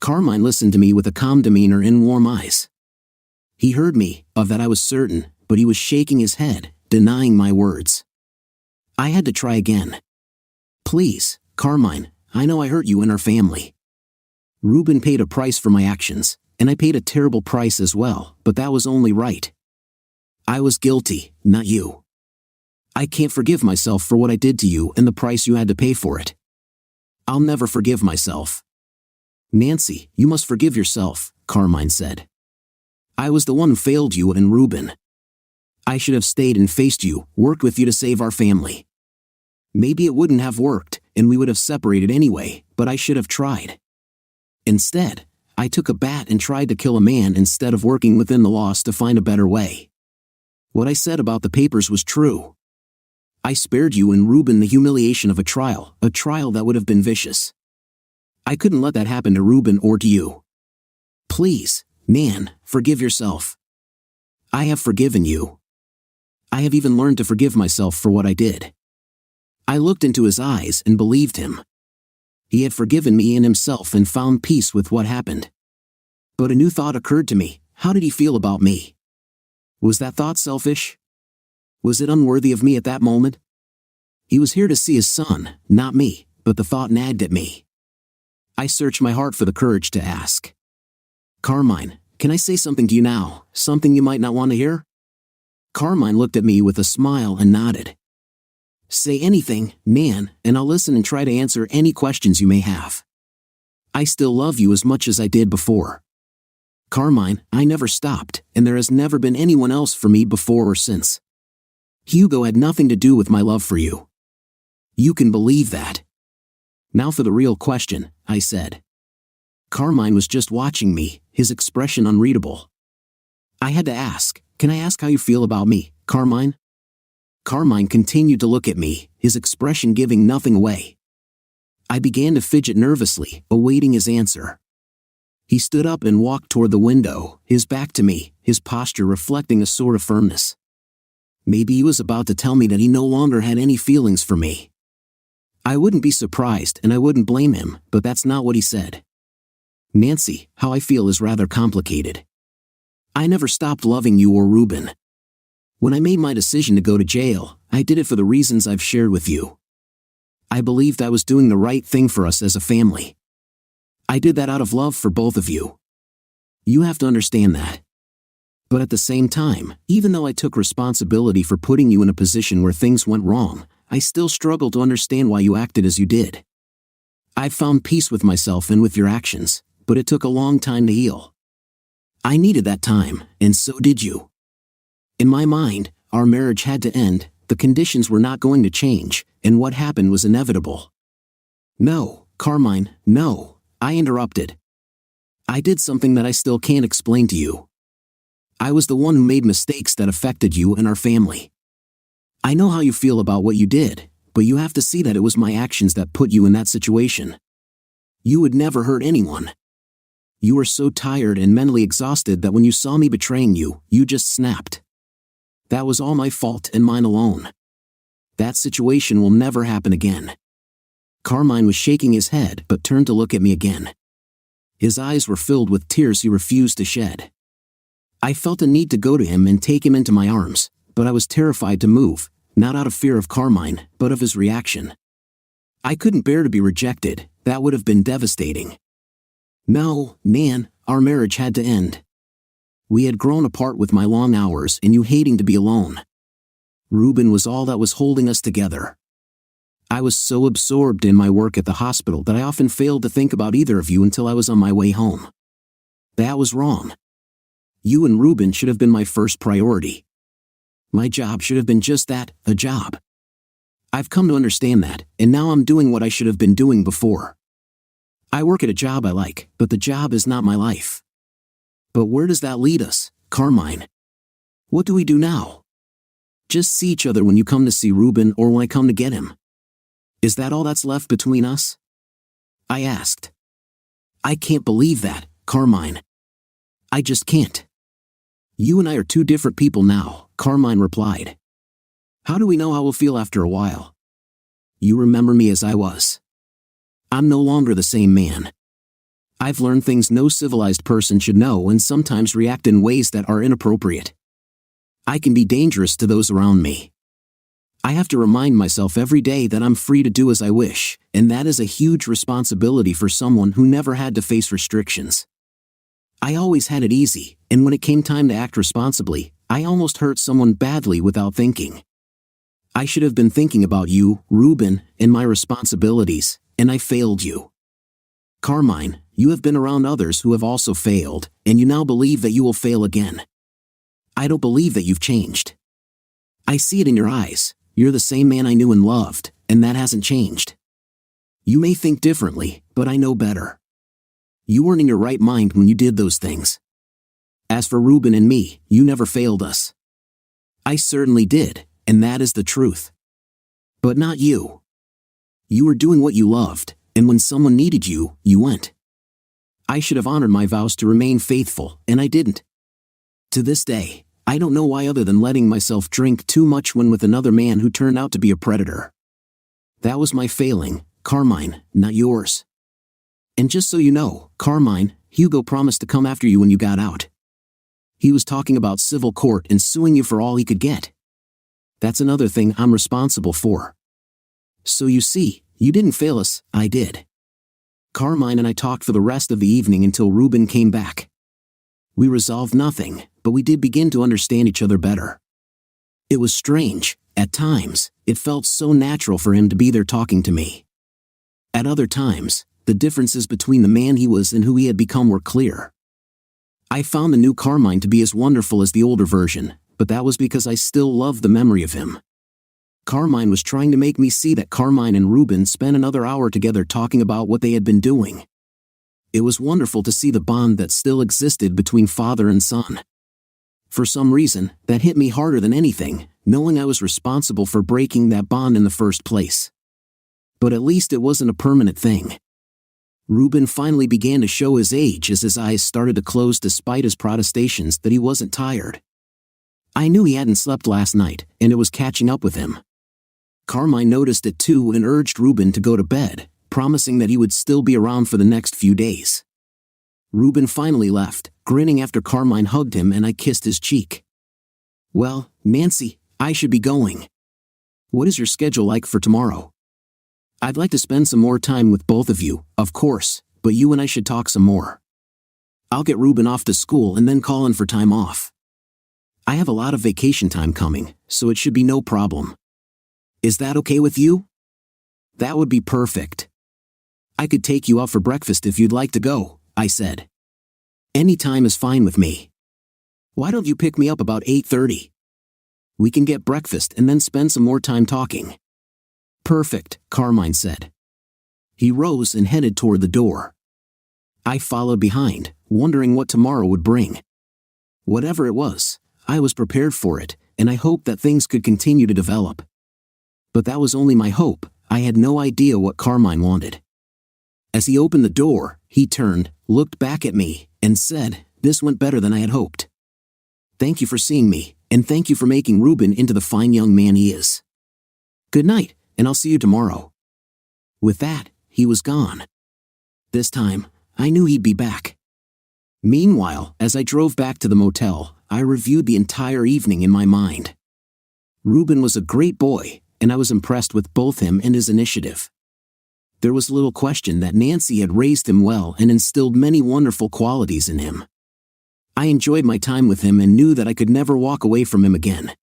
Carmine listened to me with a calm demeanor and warm eyes. He heard me, of that I was certain, but he was shaking his head, denying my words. I had to try again. Please, Carmine, I know I hurt you and our family. Ruben paid a price for my actions, and I paid a terrible price as well, but that was only right. I was guilty, not you. I can't forgive myself for what I did to you and the price you had to pay for it. I'll never forgive myself. Nancy, you must forgive yourself, Carmine said. I was the one who failed you and Ruben. I should have stayed and faced you, worked with you to save our family. Maybe it wouldn't have worked, and we would have separated anyway, but I should have tried. Instead, I took a bat and tried to kill a man instead of working within the laws to find a better way. What I said about the papers was true. I spared you and Ruben the humiliation of a trial that would have been vicious. I couldn't let that happen to Ruben or to you. Please, Nan, forgive yourself. I have forgiven you. I have even learned to forgive myself for what I did. I looked into his eyes and believed him. He had forgiven me and himself and found peace with what happened. But a new thought occurred to me. How did he feel about me? Was that thought selfish? Was it unworthy of me at that moment? He was here to see his son, not me, but the thought nagged at me. I searched my heart for the courage to ask. Carmine, can I say something to you now, something you might not want to hear? Carmine looked at me with a smile and nodded. Say anything, Nan, and I'll listen and try to answer any questions you may have. I still love you as much as I did before. Carmine, I never stopped, and there has never been anyone else for me before or since. Hugo had nothing to do with my love for you. You can believe that. Now for the real question, I said. Carmine was just watching me, his expression unreadable. I had to ask, can I ask how you feel about me, Carmine? Carmine continued to look at me, his expression giving nothing away. I began to fidget nervously, awaiting his answer. He stood up and walked toward the window, his back to me, his posture reflecting a sort of firmness. Maybe he was about to tell me that he no longer had any feelings for me. I wouldn't be surprised and I wouldn't blame him, but that's not what he said. Nancy, how I feel is rather complicated. I never stopped loving you or Ruben. When I made my decision to go to jail, I did it for the reasons I've shared with you. I believed I was doing the right thing for us as a family. I did that out of love for both of you. You have to understand that. But at the same time, even though I took responsibility for putting you in a position where things went wrong, I still struggle to understand why you acted as you did. I've found peace with myself and with your actions, but it took a long time to heal. I needed that time, and so did you. In my mind, our marriage had to end, the conditions were not going to change, and what happened was inevitable. No, Carmine, no, I interrupted. I did something that I still can't explain to you. I was the one who made mistakes that affected you and our family. I know how you feel about what you did, but you have to see that it was my actions that put you in that situation. You would never hurt anyone. You were so tired and mentally exhausted that when you saw me betraying you, you just snapped. That was all my fault and mine alone. That situation will never happen again. Carmine was shaking his head but turned to look at me again. His eyes were filled with tears he refused to shed. I felt a need to go to him and take him into my arms, but I was terrified to move, not out of fear of Carmine, but of his reaction. I couldn't bear to be rejected, that would have been devastating. No, Nan, our marriage had to end. We had grown apart with my long hours and you hating to be alone. Ruben was all that was holding us together. I was so absorbed in my work at the hospital that I often failed to think about either of you until I was on my way home. That was wrong. You and Ruben should have been my first priority. My job should have been just that, a job. I've come to understand that, and now I'm doing what I should have been doing before. I work at a job I like, but the job is not my life. But where does that lead us, Carmine? What do we do now? Just see each other when you come to see Ruben or when I come to get him. Is that all that's left between us? I asked. I can't believe that, Carmine. I just can't. You and I are two different people now, Carmine replied. How do we know how we'll feel after a while? You remember me as I was. I'm no longer the same man. I've learned things no civilized person should know and sometimes react in ways that are inappropriate. I can be dangerous to those around me. I have to remind myself every day that I'm free to do as I wish, and that is a huge responsibility for someone who never had to face restrictions. I always had it easy, and when it came time to act responsibly, I almost hurt someone badly without thinking. I should have been thinking about you, Ruben, and my responsibilities, and I failed you. Carmine, you have been around others who have also failed, and you now believe that you will fail again. I don't believe that you've changed. I see it in your eyes. You're the same man I knew and loved, and that hasn't changed. You may think differently, but I know better. You weren't in your right mind when you did those things. As for Ruben and me, you never failed us. I certainly did, and that is the truth. But not you. You were doing what you loved, and when someone needed you, you went. I should have honored my vows to remain faithful, and I didn't. To this day, I don't know why other than letting myself drink too much when with another man who turned out to be a predator. That was my failing, Carmine, not yours. And just so you know, Carmine, Hugo promised to come after you when you got out. He was talking about civil court and suing you for all he could get. That's another thing I'm responsible for. So you see, you didn't fail us, I did. Carmine and I talked for the rest of the evening until Ruben came back. We resolved nothing, but we did begin to understand each other better. It was strange. At times, it felt so natural for him to be there talking to me. At other times, the differences between the man he was and who he had become were clear. I found the new Carmine to be as wonderful as the older version, but that was because I still loved the memory of him. Carmine was trying to make me see that Carmine and Ruben spent another hour together talking about what they had been doing. It was wonderful to see the bond that still existed between father and son. For some reason, that hit me harder than anything, knowing I was responsible for breaking that bond in the first place. But at least it wasn't a permanent thing. Ruben finally began to show his age as his eyes started to close despite his protestations that he wasn't tired. I knew he hadn't slept last night, and it was catching up with him. Carmine noticed it too and urged Ruben to go to bed, promising that he would still be around for the next few days. Ruben finally left, grinning after Carmine hugged him and I kissed his cheek. Well, Nancy, I should be going. What is your schedule like for tomorrow? I'd like to spend some more time with both of you, of course, but you and I should talk some more. I'll get Ruben off to school and then call in for time off. I have a lot of vacation time coming, so it should be no problem. Is that okay with you? That would be perfect. I could take you out for breakfast if you'd like to go, I said. Any time is fine with me. Why don't you pick me up about 8:30? We can get breakfast and then spend some more time talking. Perfect, Carmine said. He rose and headed toward the door. I followed behind, wondering what tomorrow would bring. Whatever it was, I was prepared for it, and I hoped that things could continue to develop. But that was only my hope. I had no idea what Carmine wanted. As he opened the door, he turned, looked back at me, and said, "This went better than I had hoped. Thank you for seeing me, and thank you for making Ruben into the fine young man he is. Good night, and I'll see you tomorrow." With that, he was gone. This time, I knew he'd be back. Meanwhile, as I drove back to the motel, I reviewed the entire evening in my mind. Ruben was a great boy, and I was impressed with both him and his initiative. There was little question that Nancy had raised him well and instilled many wonderful qualities in him. I enjoyed my time with him and knew that I could never walk away from him again.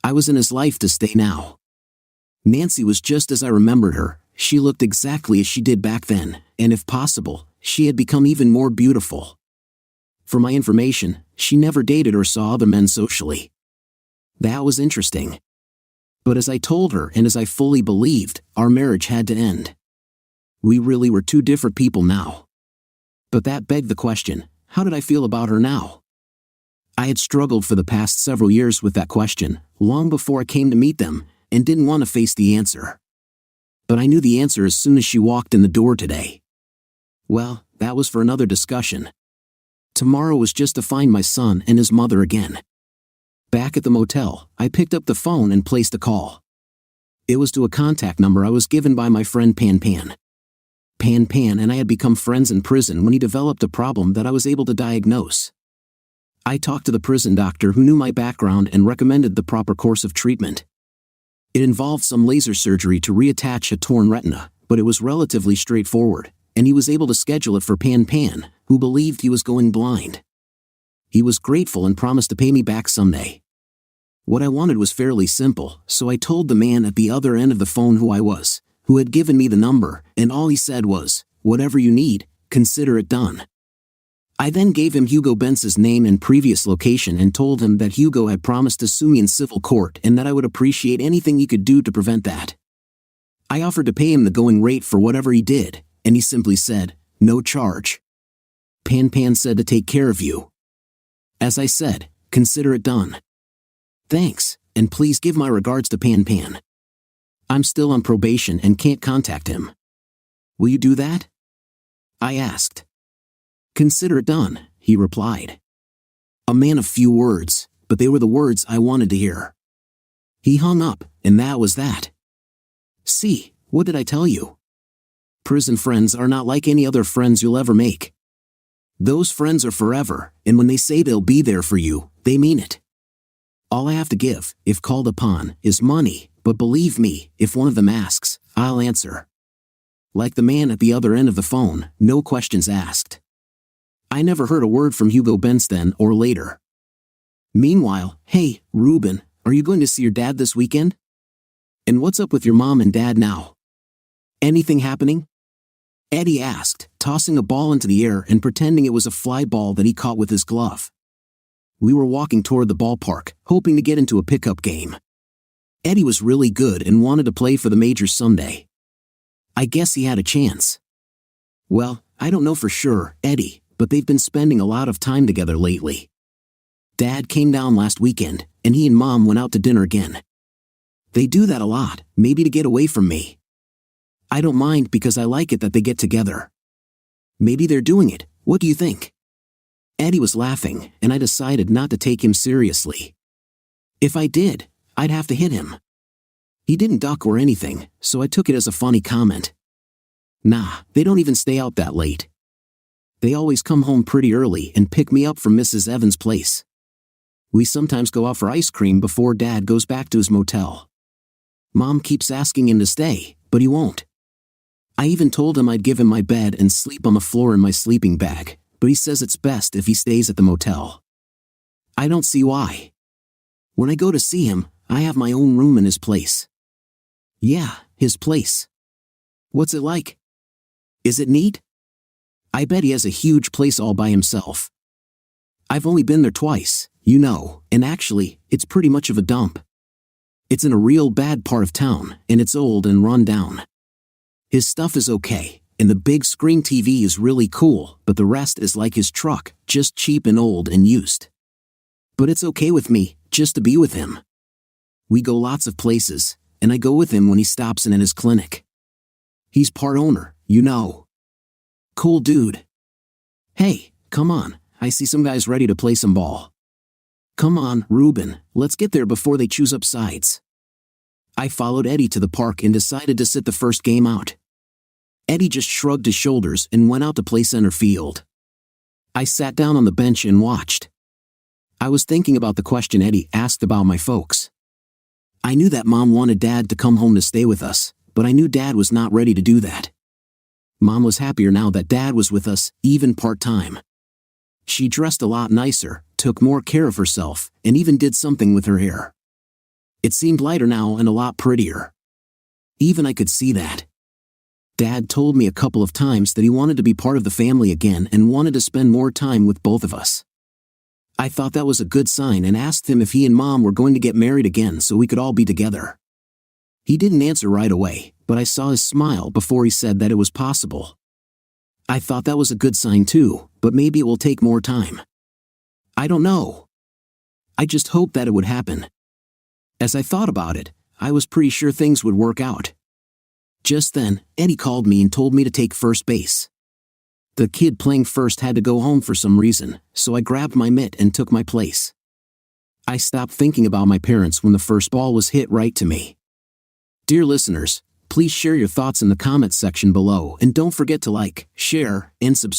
I was in his life to stay now. Nancy was just as I remembered her. She looked exactly as she did back then, and if possible, she had become even more beautiful. For my information, she never dated or saw other men socially. That was interesting. But as I told her and as I fully believed, our marriage had to end. We really were two different people now. But that begged the question, how did I feel about her now? I had struggled for the past several years with that question, long before I came to meet them, and didn't want to face the answer. But I knew the answer as soon as she walked in the door today. Well, that was for another discussion. Tomorrow was just to find my son and his mother again. Back at the motel, I picked up the phone and placed a call. It was to a contact number I was given by my friend Pan Pan. Pan Pan and I had become friends in prison when he developed a problem that I was able to diagnose. I talked to the prison doctor who knew my background and recommended the proper course of treatment. It involved some laser surgery to reattach a torn retina, but it was relatively straightforward, and he was able to schedule it for Pan Pan, who believed he was going blind. He was grateful and promised to pay me back someday. What I wanted was fairly simple, so I told the man at the other end of the phone who I was, who had given me the number, and all he said was, "Whatever you need, consider it done." I then gave him Hugo Bentz's name and previous location and told him that Hugo had promised to sue me in civil court and that I would appreciate anything he could do to prevent that. I offered to pay him the going rate for whatever he did, and he simply said, "No charge." Pan Pan said to take care of you. As I said, consider it done. Thanks, and please give my regards to Pan Pan. I'm still on probation and can't contact him. Will you do that? I asked. Consider it done, he replied. A man of few words, but they were the words I wanted to hear. He hung up, and that was that. See, what did I tell you? Prison friends are not like any other friends you'll ever make. Those friends are forever, and when they say they'll be there for you, they mean it. All I have to give, if called upon, is money, but believe me, if one of them asks, I'll answer. Like the man at the other end of the phone, no questions asked. I never heard a word from Hugo Benz then or later. Meanwhile, hey, Ruben, are you going to see your dad this weekend? And what's up with your mom and dad now? Anything happening? Eddie asked, tossing a ball into the air and pretending it was a fly ball that he caught with his glove. We were walking toward the ballpark, hoping to get into a pickup game. Eddie was really good and wanted to play for the majors someday. I guess he had a chance. Well, I don't know for sure, Eddie, but they've been spending a lot of time together lately. Dad came down last weekend, and he and Mom went out to dinner again. They do that a lot, maybe to get away from me. I don't mind because I like it that they get together. Maybe they're doing it, what do you think? Eddie was laughing, and I decided not to take him seriously. If I did, I'd have to hit him. He didn't duck or anything, so I took it as a funny comment. Nah, they don't even stay out that late. They always come home pretty early and pick me up from Mrs. Evans' place. We sometimes go out for ice cream before Dad goes back to his motel. Mom keeps asking him to stay, but he won't. I even told him I'd give him my bed and sleep on the floor in my sleeping bag, but he says it's best if he stays at the motel. I don't see why. When I go to see him, I have my own room in his place. Yeah, his place. What's it like? Is it neat? I bet he has a huge place all by himself. I've only been there twice, you know, and actually, it's pretty much of a dump. It's in a real bad part of town, and it's old and run down. His stuff is okay, and the big screen TV is really cool, but the rest is like his truck, just cheap and old and used. But it's okay with me, just to be with him. We go lots of places, and I go with him when he stops in at his clinic. He's part owner, you know. Cool dude. Hey, come on, I see some guys ready to play some ball. Come on, Ruben, let's get there before they choose up sides. I followed Eddie to the park and decided to sit the first game out. Eddie just shrugged his shoulders and went out to play center field. I sat down on the bench and watched. I was thinking about the question Eddie asked about my folks. I knew that Mom wanted Dad to come home to stay with us, but I knew Dad was not ready to do that. Mom was happier now that Dad was with us, even part-time. She dressed a lot nicer, took more care of herself, and even did something with her hair. It seemed lighter now and a lot prettier. Even I could see that. Dad told me a couple of times that he wanted to be part of the family again and wanted to spend more time with both of us. I thought that was a good sign and asked him if he and Mom were going to get married again so we could all be together. He didn't answer right away, but I saw his smile before he said that it was possible. I thought that was a good sign too, but maybe it will take more time. I don't know. I just hoped that it would happen. As I thought about it, I was pretty sure things would work out. Just then, Eddie called me and told me to take first base. The kid playing first had to go home for some reason, so I grabbed my mitt and took my place. I stopped thinking about my parents when the first ball was hit right to me. Dear listeners, please share your thoughts in the comments section below and don't forget to like, share, and subscribe.